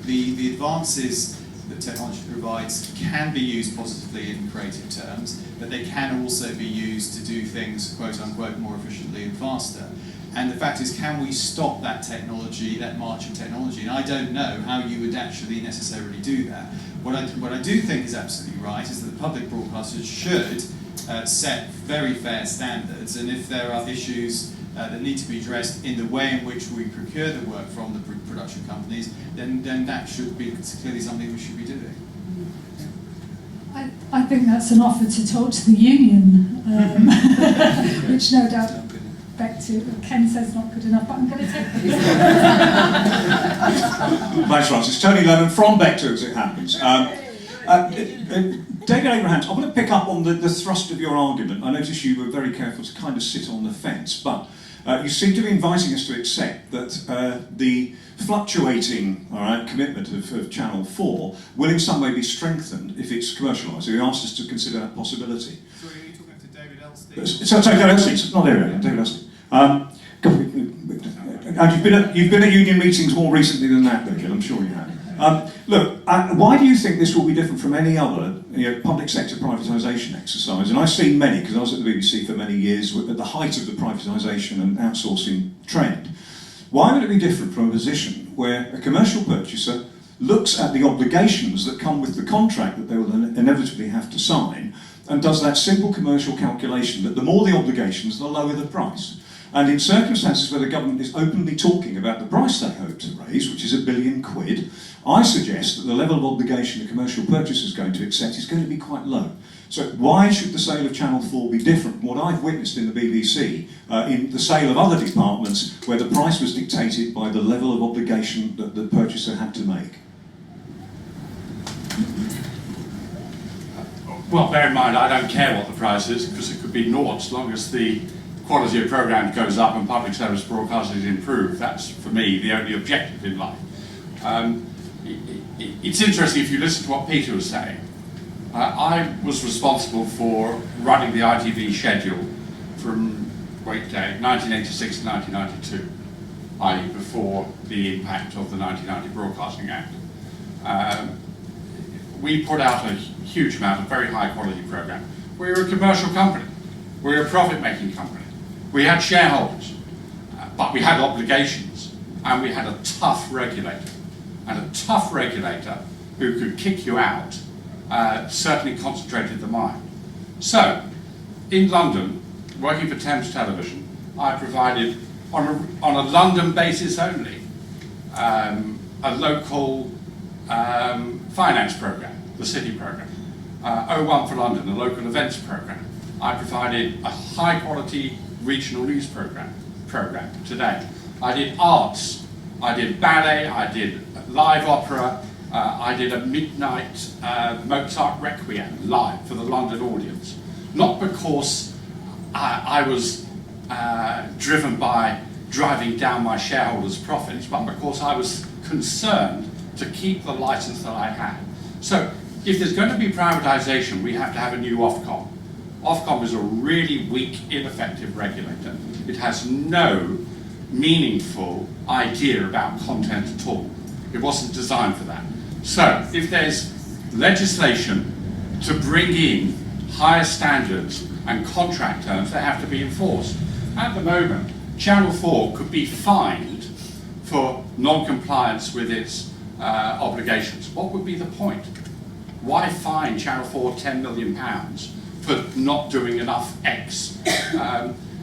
the advances that technology provides can be used positively in creative terms, but they can also be used to do things, quote unquote, more efficiently and faster. And the fact is, can we stop that technology, that march of technology? And I don't know how you would actually necessarily do that. What I do think is absolutely right is that the public broadcasters should set very fair standards, and if there are issues that need to be addressed in the way in which we procure the work from the production companies, then that should be clearly something we should be doing. I think that's an offer to talk to the union, which no doubt Ken says not good enough, but I'm going to take this. Thanks, Francis. Tony Lennon from Vector, as it happens. David Abrahams, I want to pick up on the thrust of your argument. I notice you were very careful to kind of sit on the fence, but you seem to be inviting us to accept that the fluctuating commitment of Channel 4 will in some way be strengthened if it's commercialised. So you asked us to consider that possibility. So are you talking to David Elstein? So David Elstein, it's not there, David Elstein. And you've been at union meetings more recently than that, David, I'm sure you have. Look, why do you think this will be different from any other public sector privatisation exercise? And I've seen many, because I was at the BBC for many years at the height of the privatisation and outsourcing trend. Why would it be different from a position where a commercial purchaser looks at the obligations that come with the contract that they will inevitably have to sign and does that simple commercial calculation that the more the obligations, the lower the price? And in circumstances where the government is openly talking about the price they hope to raise, which is £1 billion, I suggest that the level of obligation the commercial purchaser is going to accept is going to be quite low. So why should the sale of Channel 4 be different from what I've witnessed in the BBC, in the sale of other departments where the price was dictated by the level of obligation that the purchaser had to make? Well, bear in mind, I don't care what the price is, because it could be naught as long as the quality of programme goes up and public service broadcasting is improved. That's, for me, the only objective in life. It's interesting if you listen to what Peter was saying. I was responsible for running the ITV schedule from 1986 to 1992, i.e. before the impact of the 1990 Broadcasting Act. We put out a huge amount of very high quality programme. We're a commercial company. We're a profit-making company. We had shareholders, but we had obligations, and we had a tough regulator. And a tough regulator who could kick you out certainly concentrated the mind. So, in London, working for Thames Television, I provided, on a London basis only, a local finance programme, the City programme. 01 for London, a local events programme. I provided a high quality regional news programme today. I did arts, I did ballet, I did live opera, I did a midnight Mozart Requiem live for the London audience. Not because I was driven by driving down my shareholders' profits, but because I was concerned to keep the licence that I had. So, if there's going to be privatisation, we have to have a new Ofcom. Ofcom is a really weak, ineffective regulator. It has no meaningful idea about content at all. It wasn't designed for that. So, if there's legislation to bring in higher standards and contract terms, they have to be enforced. At the moment, Channel 4 could be fined for non-compliance with its obligations. What would be the point? Why fine Channel 4 £10 million for not doing enough X?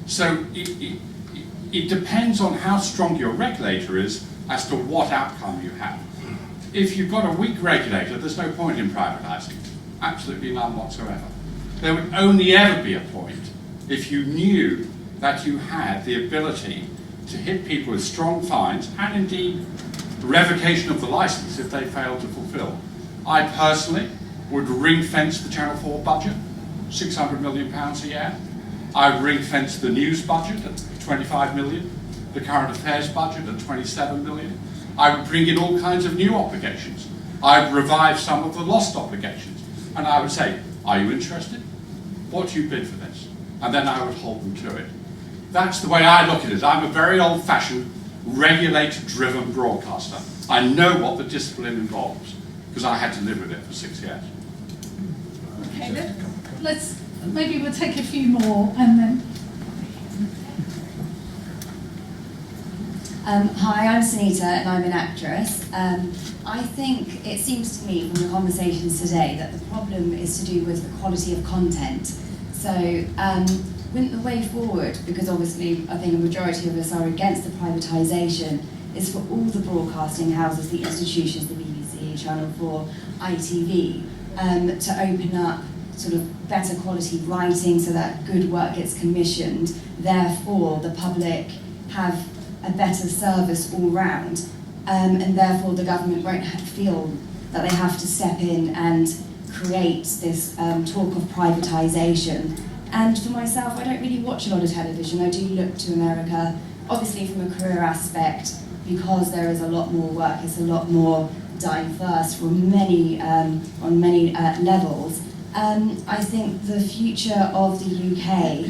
So it depends on how strong your regulator is as to what outcome you have. If you've got a weak regulator, there's no point in privatising. Absolutely none whatsoever. There would only ever be a point if you knew that you had the ability to hit people with strong fines and indeed revocation of the licence if they fail to fulfil. I personally would ring-fence the Channel 4 budget, £600 million a year. I would ring-fence the news budget at 25 million, the current affairs budget at 27 million. I would bring in all kinds of new obligations. I would revive some of the lost obligations. And I would say, are you interested? What do you bid for this? And then I would hold them to it. That's the way I look at it. I'm a very old-fashioned, regulator-driven broadcaster. I know what the discipline involves, because I had to live with it for 6 years. Okay, maybe we'll take a few more and then. Hi, I'm Sunita and I'm an actress. I think it seems to me from the conversations today that the problem is to do with the quality of content. So wouldn't the way forward, because obviously I think a majority of us are against the privatisation, is for all the broadcasting houses, the institutions, the BBC, Channel 4, ITV, to open up sort of better quality writing so that good work gets commissioned. Therefore, the public have a better service all round, and therefore the government won't feel that they have to step in and create this talk of privatisation. And for myself, I don't really watch a lot of television. I do look to America, obviously from a career aspect, because there is a lot more work, it's a lot more diverse from many, on many levels. I think the future of the UK,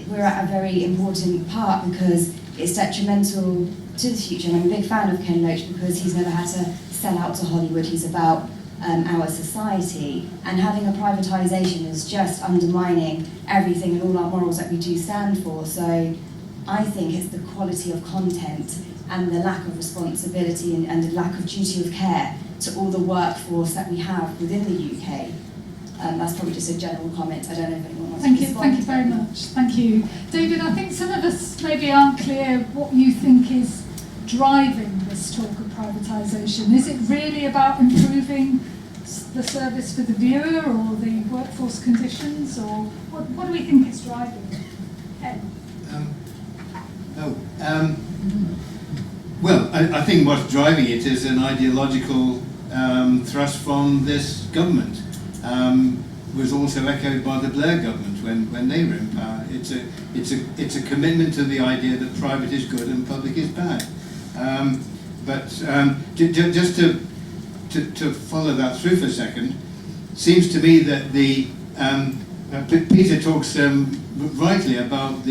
we're at a very important part because it's detrimental to the future. And I'm a big fan of Ken Loach because he's never had to sell out to Hollywood. He's about our society. And having a privatisation is just undermining everything and all our morals that we do stand for. So I think it's the quality of content and the lack of responsibility and the lack of duty of care to all the workforce that we have within the UK. That's probably just a general comment. I don't know if anyone wants to respond. Thank you very much. Thank you. David, I think some of us maybe aren't clear what you think is driving this talk of privatisation. Is it really about improving the service for the viewer or the workforce conditions, or what do we think is driving it? Ed? Well, I think what's driving it is an ideological thrust from this government. Was also echoed by the Blair government when they were in power. It's a commitment to the idea that private is good and public is bad. Just to follow that through for a second, seems to me that Peter talks rightly about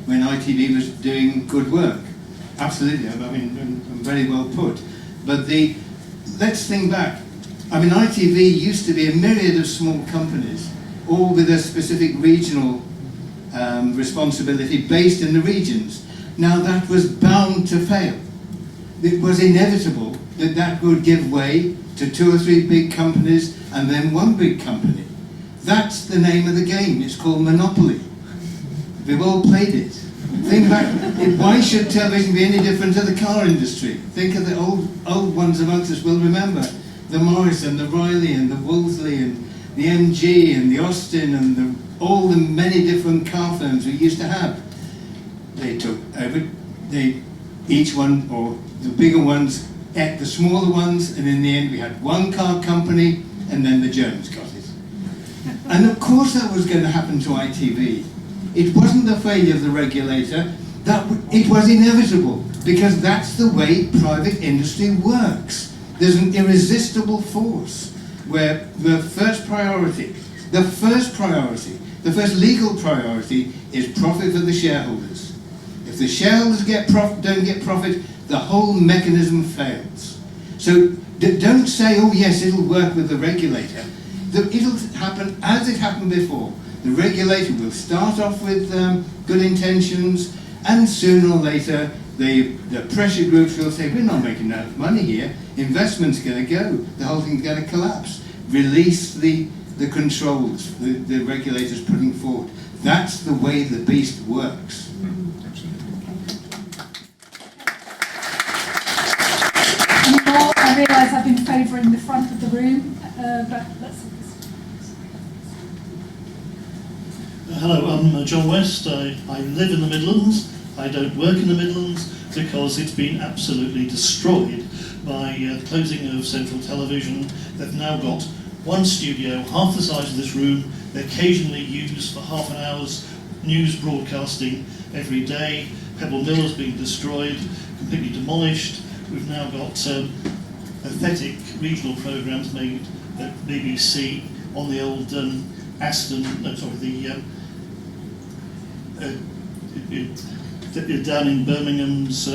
when ITV was doing good work. Absolutely, I mean, and very well put. But let's think back. I mean, ITV used to be a myriad of small companies, all with a specific regional responsibility based in the regions. Now that was bound to fail. It was inevitable that would give way to 2 or 3 big companies and then one big company. That's the name of the game. It's called monopoly. We've all played it. Think back, why should television be any different to the car industry? Think of the old ones amongst us will remember. The Morrison, the Riley and the Wolseley and the MG and the Austin and all the many different car firms we used to have. They took over, each one, or the bigger ones, ate the smaller ones, and in the end we had one car company, and then the Germans got it. And of course that was going to happen to ITV. It wasn't the failure of the regulator, it was inevitable, because that's the way private industry works. There's an irresistible force where the first legal priority is profit for the shareholders. If the shareholders don't get profit, the whole mechanism fails. So don't say, oh yes, it'll work with the regulator. It'll happen as it happened before. The regulator will start off with good intentions, and sooner or later the pressure groups will say, we're not making enough money here, investment's going to go, the whole thing's going to collapse. Release the controls the regulator's putting forward. That's the way the beast works. Any more? I realise I've been favouring the front of the room, but let's have this. Hello, I'm John West. I live in the Midlands. I don't work in the Midlands because it's been absolutely destroyed by the closing of Central Television. They've now got one studio, half the size of this room. They occasionally use for half an hour's news broadcasting every day. Pebble Mill has been destroyed, completely demolished. We've now got pathetic regional programmes made at BBC on the old down in Birmingham's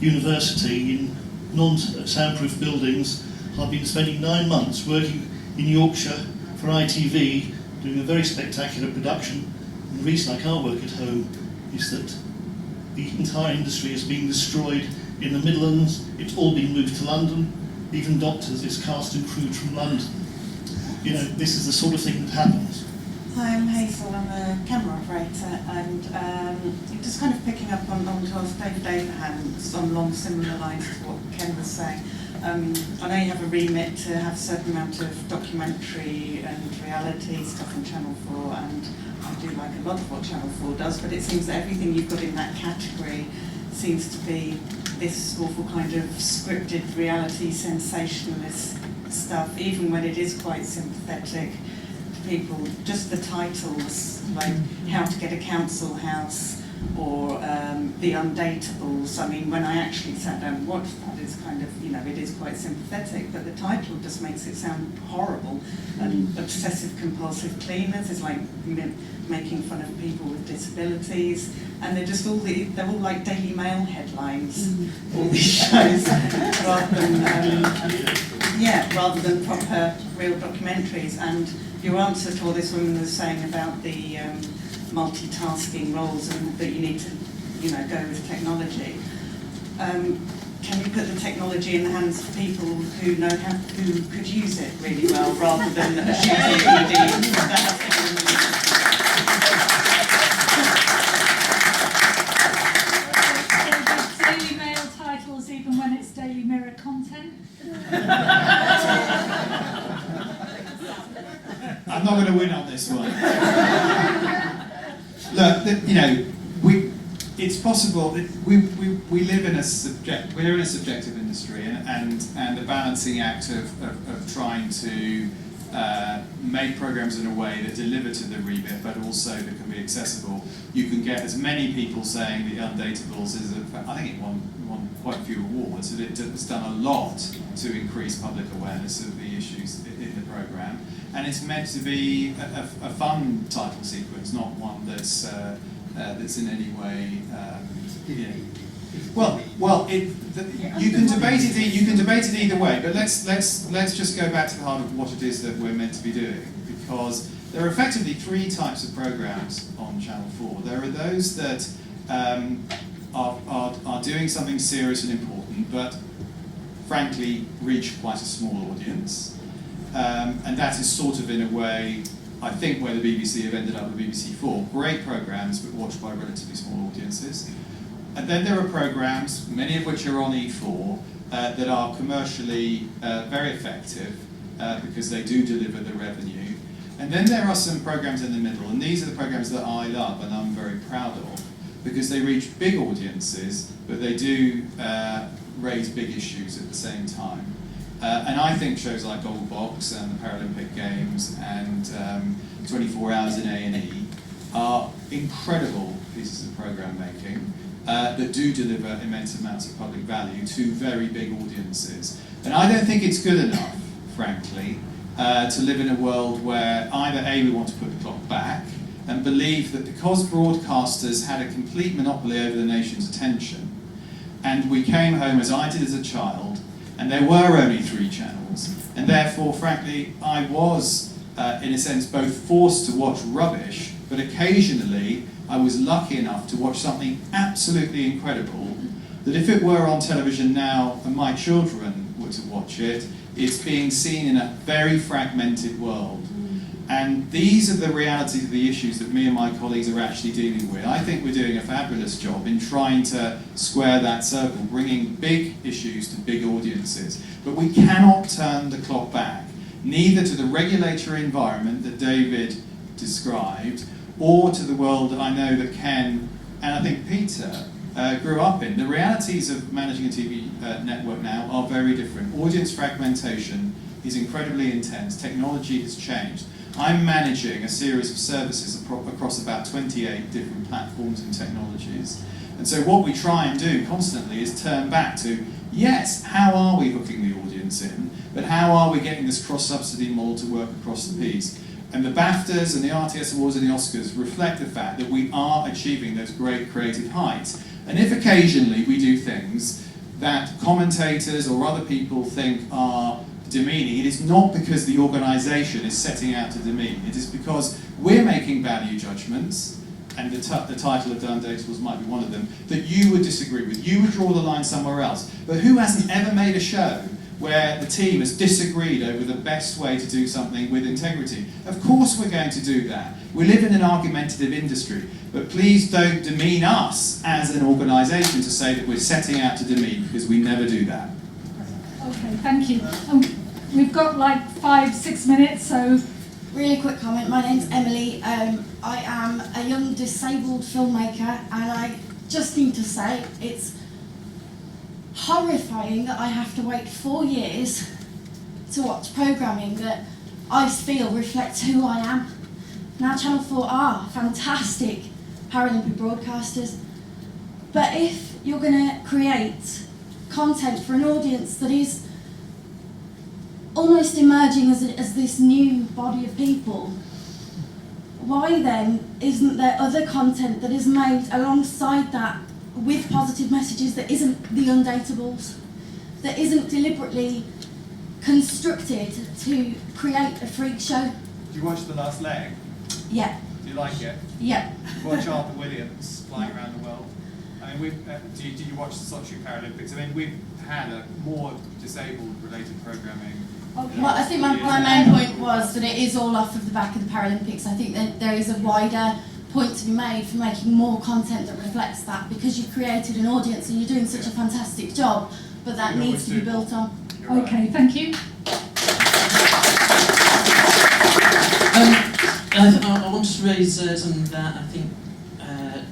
university in non-soundproof buildings. I've been spending 9 months working in Yorkshire for ITV, doing a very spectacular production. And the reason I can't work at home is that the entire industry is being destroyed in the Midlands. It's all been moved to London. Even Doctors is cast and crewed from London. You know, this is the sort of thing that happens. Hi, I'm Hazel, I'm a camera operator, and just kind of picking up on Charles David Abraham's along similar lines to what Ken was saying. I know you have a remit to have a certain amount of documentary and reality stuff on Channel 4, and I do like a lot of what Channel 4 does, but it seems that everything you've got in that category seems to be this awful kind of scripted reality sensationalist stuff, even when it is quite sympathetic. People, just the titles like How to Get a Council House or The Undateables. I mean, when I actually sat down and watched that, it's kind of, you know, it is quite sympathetic, but the title just makes it sound horrible. And Obsessive Compulsive Cleaners is like making fun of people with disabilities, and they're just they're all like Daily Mail headlines, all these shows, rather than proper real documentaries. And your answer to what this woman was saying about the multitasking roles and that you need to, you know, go with technology. Can you put the technology in the hands of people who could use it really well, rather than a shooting Daily Mail titles even when it's Daily Mirror content? not going to win on this one. Look, you know, it's possible that we live in a we're in a subjective industry, and the balancing act of trying to make programs in a way that deliver to the remit, but also that can be accessible. You can get as many people saying the Undatables is, I think it won quite a few awards, and it's done a lot to increase public awareness of the issues in the program. And it's meant to be a fun title sequence, not one that's in any way. You can debate it. You can debate it either way. But let's just go back to the heart of what it is that we're meant to be doing, because there are effectively three types of programs on Channel 4. There are those that are doing something serious and important, but frankly reach quite a small audience. And that is sort of in a way, I think, where the BBC have ended up with BBC4. Great programmes, but watched by relatively small audiences. And then there are programmes, many of which are on E4, that are commercially very effective because they do deliver the revenue. And then there are some programmes in the middle, and these are the programmes that I love and I'm very proud of, because they reach big audiences, but they do raise big issues at the same time. And I think shows like Gold Box and the Paralympic Games and 24 Hours in A&E are incredible pieces of programme making that do deliver immense amounts of public value to very big audiences. And I don't think it's good enough, frankly, to live in a world where either A, we want to put the clock back and believe that because broadcasters had a complete monopoly over the nation's attention, and we came home, as I did as a child, and there were only 3 channels, and therefore, frankly, I was, in a sense, both forced to watch rubbish, but occasionally I was lucky enough to watch something absolutely incredible, that if it were on television now and my children were to watch it, it's being seen in a very fragmented world. And these are the realities of the issues that me and my colleagues are actually dealing with. I think we're doing a fabulous job in trying to square that circle, bringing big issues to big audiences. But we cannot turn the clock back, neither to the regulatory environment that David described, or to the world that I know that Ken and I think Peter grew up in. The realities of managing a TV network now are very different. Audience fragmentation is incredibly intense. Technology has changed. I'm managing a series of services across about 28 different platforms and technologies. And so what we try and do constantly is turn back to, yes, how are we hooking the audience in, but how are we getting this cross-subsidy model to work across the piece? And the BAFTAs and the RTS Awards and the Oscars reflect the fact that we are achieving those great creative heights. And if occasionally we do things that commentators or other people think are demeaning, it is not because the organisation is setting out to demean. It is because we're making value judgments, and the title of Undatables might be one of them, that you would disagree with. You would draw the line somewhere else. But who hasn't ever made a show where the team has disagreed over the best way to do something with integrity? Of course we're going to do that. We live in an argumentative industry, but please don't demean us as an organisation to say that we're setting out to demean, because we never do that. Okay, thank you. We've got like 5-6 minutes, so... Really quick comment. My name's Emily. I am a young disabled filmmaker, and I just need to say it's horrifying that I have to wait 4 years to watch programming that I feel reflects who I am. Now, Channel 4 are fantastic Paralympic broadcasters, but if you're going to create content for an audience that is almost emerging as this new body of people, why then isn't there other content that is made alongside that with positive messages that isn't the Undatables, that isn't deliberately constructed to create a freak show? Do you watch The Last Leg? Yeah. Do you like it? Yeah. Watch Arthur Williams flying around the world. I mean, do you watch the Sochi Paralympics? I mean, we've had a more disabled-related programming. Okay. Well, I think my main point was that it is all off of the back of the Paralympics. I think that there is a wider point to be made for making more content that reflects that, because you've created an audience and you're doing such a fantastic job, but that needs to be built on. Okay, thank you. I wanted to raise something that I think, I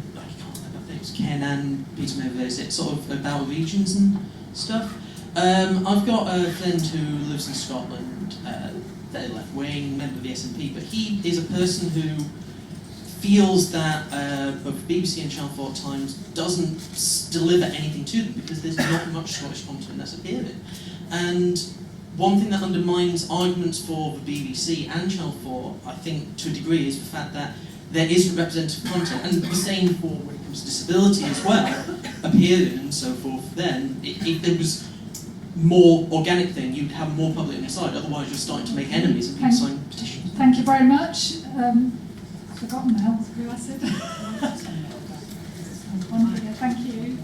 think it was Ken and Peter maybe raised it, sort of about regions and stuff. I've got a friend who lives in Scotland, very left-wing, member of the SNP, but he is a person who feels that both BBC and Channel 4 at times doesn't deliver anything to them because there's not much Scottish content that's appearing. And one thing that undermines arguments for the BBC and Channel 4, I think, to a degree, is the fact that there isn't representative content, and the same for when it comes to disability as well, appearing and so forth. Then, if there was more organic thing, you'd have more public on your side, otherwise you're starting to make enemies and people sign petitions. Thank you very much. I've forgotten now who I said. One here, thank you.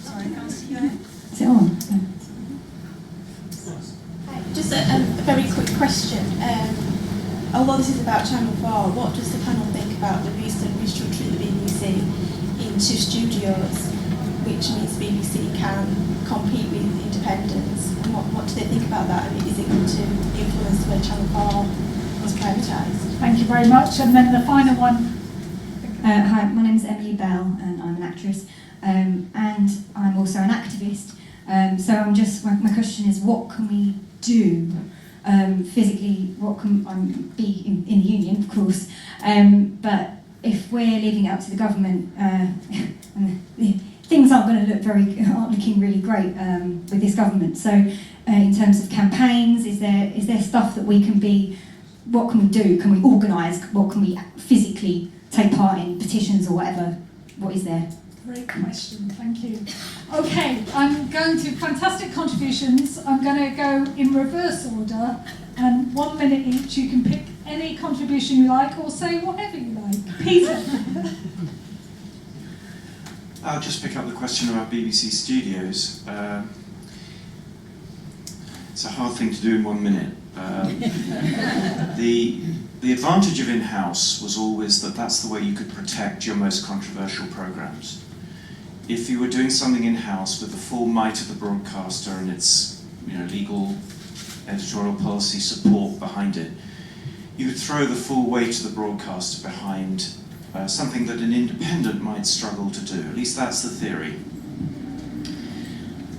Sorry, Elsie, go ahead. Is it on? Just a very quick question. Although this is about Channel 4, what does the panel think about the recent restructuring of the BBC into studios, which means BBC can compete with independents? And what do they think about that? I mean, is it going to influence the way Channel 4 was privatised? Thank you very much. And then the final one. Hi, my name is Emily Bell and I'm an actress and I'm also an activist. So my question is, what can we do physically? What can be in the union, of course, but if we're leaving it up to the government, things aren't looking really great with this government. So in terms of campaigns, is there stuff that we can be? What can we do? Can we organise? What can we physically take part in, petitions or whatever? What is there? Great question, thank you. Okay, I'm going to fantastic contributions. I'm going to go in reverse order, and 1 minute each. You can pick any contribution you like, or say whatever you like. Peter. I'll just pick up the question about BBC Studios. It's a hard thing to do in 1 minute. The advantage of in-house was always that that's the way you could protect your most controversial programmes. If you were doing something in-house with the full might of the broadcaster and its legal editorial policy support behind it, you would throw the full weight of the broadcaster behind something that an independent might struggle to do. At least that's the theory.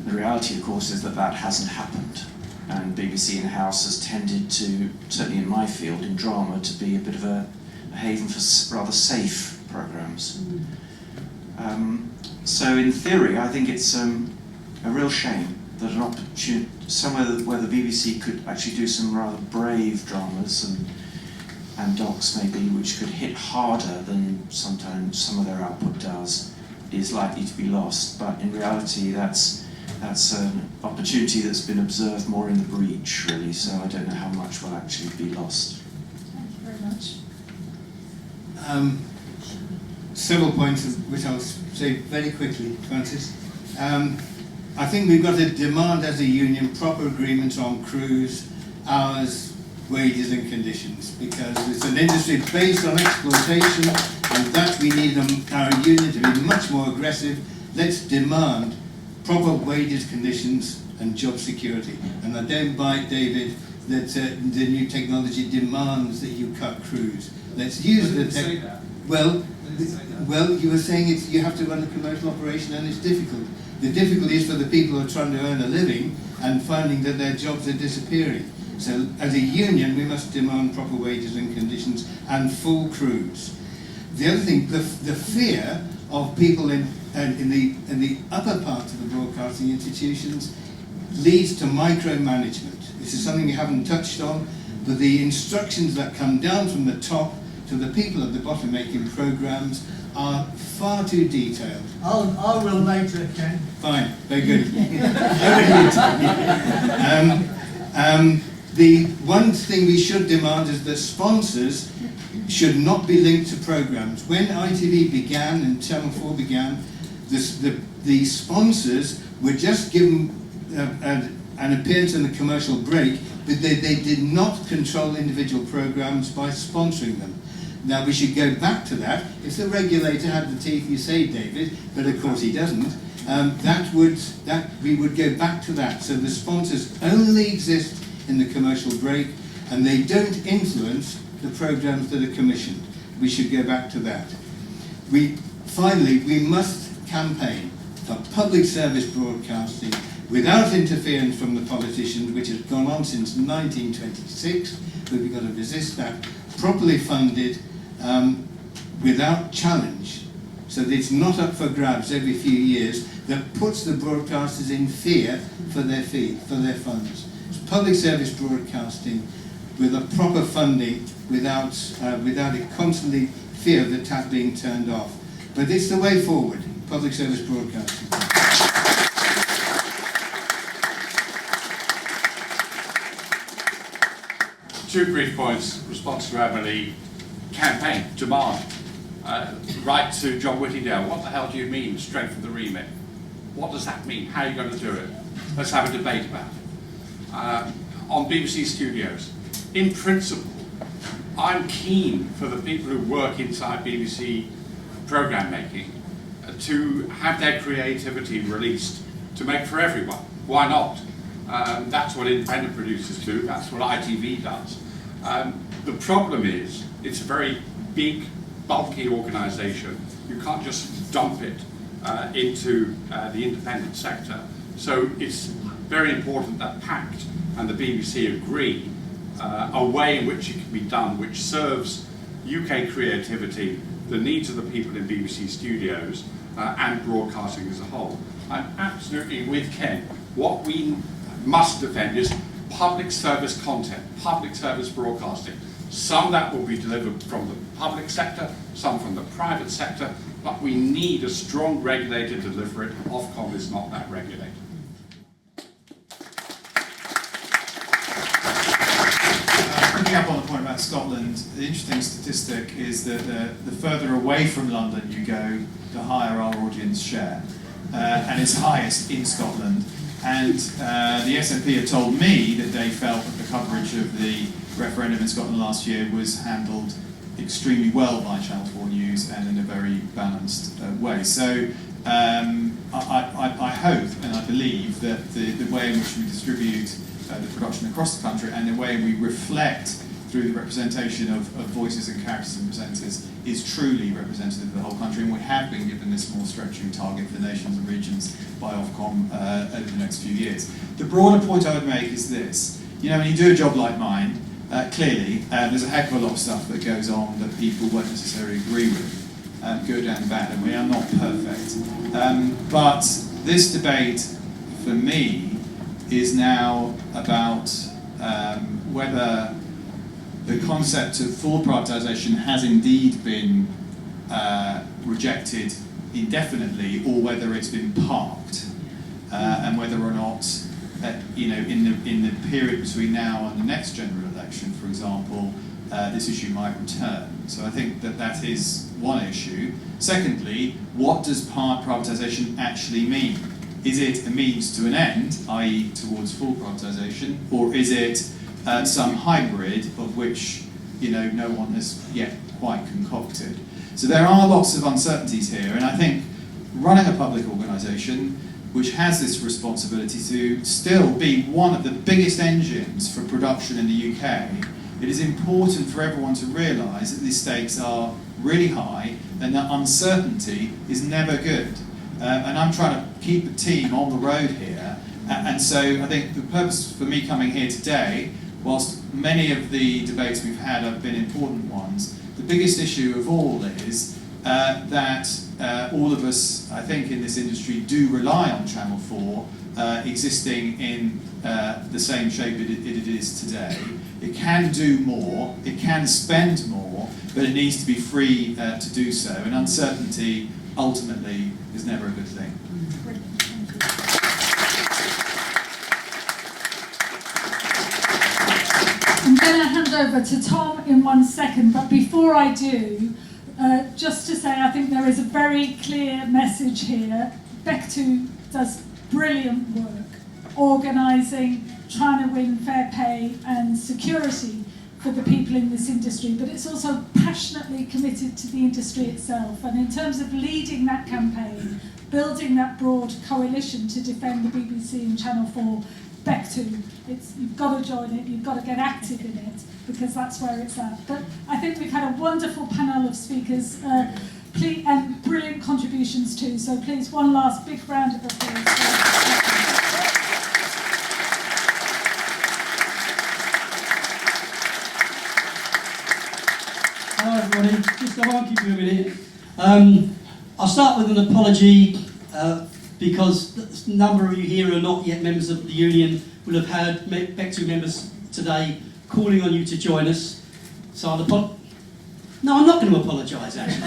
The reality, of course, is that that hasn't happened. And BBC in-house has tended to, certainly in my field, in drama, to be a bit of a haven for rather safe programmes. So in theory, I think it's a real shame that an opportunity, somewhere where the BBC could actually do some rather brave dramas and docs maybe, which could hit harder than sometimes some of their output does, is likely to be lost. But in reality, that's an opportunity that's been observed more in the breach, really, so I don't know how much will actually be lost. Thank you very much. Several points which I'll say very quickly, Francis. I think we've got to demand as a union proper agreements on crews, hours, wages and conditions, because it's an industry based on exploitation, and that we need our union to be much more aggressive. Let's demand proper wages, conditions and job security. And I don't bite, David, that the new technology demands that you cut crews. Let's use the tech. Well, you were saying you have to run a commercial operation and it's difficult. The difficulty is for the people who are trying to earn a living and finding that their jobs are disappearing. So as a union, we must demand proper wages and conditions and full crews. The other thing, the fear of people in the upper parts of the broadcasting institutions leads to micromanagement. This is something we haven't touched on, but the instructions that come down from the top to the people at the bottom making programs are far too detailed. I'll relate to it, Ken. Fine, very good. The one thing we should demand is that sponsors should not be linked to programs. When ITV began and Channel 4 began, the sponsors were just given an appearance in the commercial break, but they did not control individual programs by sponsoring them. Now we should go back to that. If the regulator had the teeth you say, David, but of course he doesn't, we would go back to that. So the sponsors only exist in the commercial break, and they don't influence the programmes that are commissioned. We should go back to that. Finally, we must campaign for public service broadcasting without interference from the politicians, which has gone on since 1926, but we've got to resist that, properly funded, without challenge, so that it's not up for grabs every few years, that puts the broadcasters in fear for their funds. It's public service broadcasting with a proper funding, without it constantly fear of the tap being turned off. But it's the way forward, public service broadcasting. 2 brief points. Response to Emily. Campaign, demand. Right to John Whittingdale. What the hell do you mean, strengthen the remit? What does that mean? How are you going to do it? Let's have a debate about it. On BBC Studios, in principle, I'm keen for the people who work inside BBC programme making to have their creativity released to make for everyone. Why not? That's what independent producers do, that's what ITV does. The problem is, it's a very big, bulky organisation. You can't just dump it into the independent sector. So it's very important that PACT and the BBC agree a way in which it can be done which serves UK creativity, the needs of the people in BBC Studios, and broadcasting as a whole. I'm absolutely with Ken. What we must defend is public service content, public service broadcasting. Some of that will be delivered from the public sector, some from the private sector, but we need a strong regulator to deliver it. Ofcom is not that regulator. Picking up on the point about Scotland, the interesting statistic is that the further away from London you go, the higher our audience share. And it's highest in Scotland. And the SNP have told me that they felt that the coverage of the referendum in Scotland last year was handled extremely well by Channel 4 News and in a very balanced way. So I hope and I believe that the way in which we distribute the production across the country and the way we reflect through the representation of voices and characters and presenters is truly representative of the whole country, and we have been given this more stretching target for nations and regions by Ofcom over the next few years. The broader point I would make is this. You know, when you do a job like mine, clearly there's a heck of a lot of stuff that goes on that people won't necessarily agree with, good and bad, and we are not perfect. But this debate, for me, is now about whether the concept of full privatisation has indeed been rejected indefinitely, or whether it's been parked, and whether or not, in the period between now and the next general election, for example, this issue might return. So I think that is one issue. Secondly, what does privatisation actually mean? Is it a means to an end, i.e. towards full privatisation, or is it some hybrid of which no one has yet quite concocted? So there are lots of uncertainties here, and I think running a public organisation which has this responsibility to still be one of the biggest engines for production in the UK, it is important for everyone to realise that these stakes are really high and that uncertainty is never good. And I'm trying to keep the team on the road here, and so I think the purpose for me coming here today, whilst many of the debates we've had have been important ones, the biggest issue of all is that all of us, I think, in this industry do rely on Channel 4 existing in the same shape it is today. It can do more, it can spend more, but it needs to be free to do so, and uncertainty ultimately is never a good thing. I'm going to hand over to Tom in 1 second, but before I do, just to say I think there is a very clear message here. Bectu does brilliant work, organising, trying to win fair pay and security for the people in this industry, but it's also passionately committed to the industry itself. And in terms of leading that campaign, building that broad coalition to defend the BBC and Channel 4, Bectu. You've got to join it, you've got to get active in it, because that's where it's at. But I think we've had a wonderful panel of speakers, and brilliant contributions too. So please, one last big round of applause. Hello everybody, just I won't keep you a minute. I'll start with an apology because a number of you here are not yet members of the union. Will have had Bectu members today calling on you to join us. So I'll No, I'm not going to apologise actually.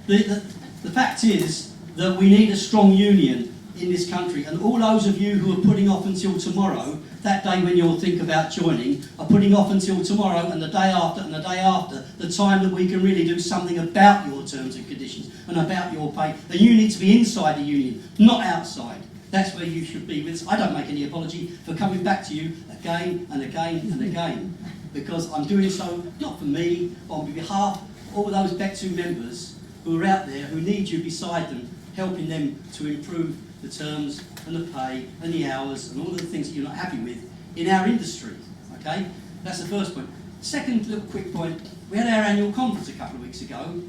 The fact is that we need a strong union in this country, and all those of you who are putting off until tomorrow, that day when you'll think about joining, are putting off until tomorrow and the day after and the day after, the time that we can really do something about your terms and conditions and about your pay. And you need to be inside the union, not outside. That's where you should be with us. I don't make any apology for coming back to you again and again and again, because I'm doing so not for me, but on behalf of all those Bectu members who are out there who need you beside them, helping them to improve the terms and the pay and the hours and all of the things that you're not happy with in our industry. Okay, that's the first point. Second little quick point, we had our annual conference a couple of weeks ago.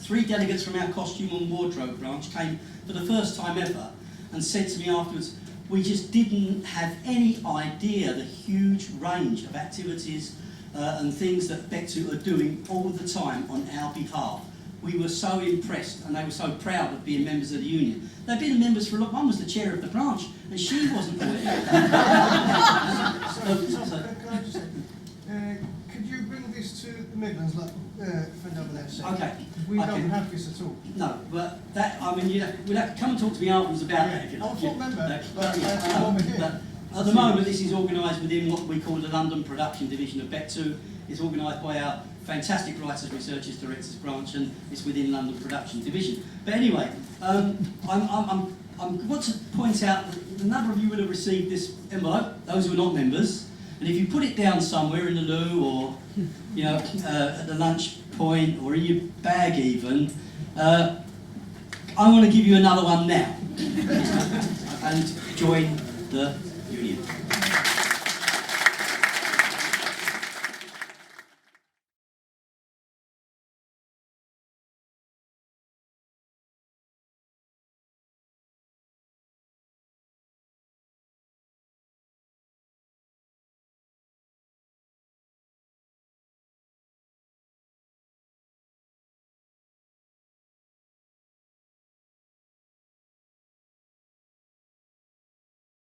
3 delegates from our costume and wardrobe branch came for the first time ever and said to me afterwards, we just didn't have any idea the huge range of activities and things that Bectu are doing all the time on our behalf. We were so impressed, and they were so proud of being members of the union. They've been members for a lot. One was the chair of the branch, and she wasn't aware. Can I just say, could you bring this to the Midlands for WSA? Okay. We don't have this at all. No, but that, I mean, we'll have to come and talk to me afterwards about that if you like. I'm a full member, but at the moment, this is organised within what we call the London Production Division of Bectu. It's organised by our fantastic writers, researchers, directors branch, and it's within London Production Division. But anyway, I want to point out that a number of you will have received this envelope, those who are not members, and if you put it down somewhere in the loo or at the lunch point or in your bag even, I want to give you another one now and join the union.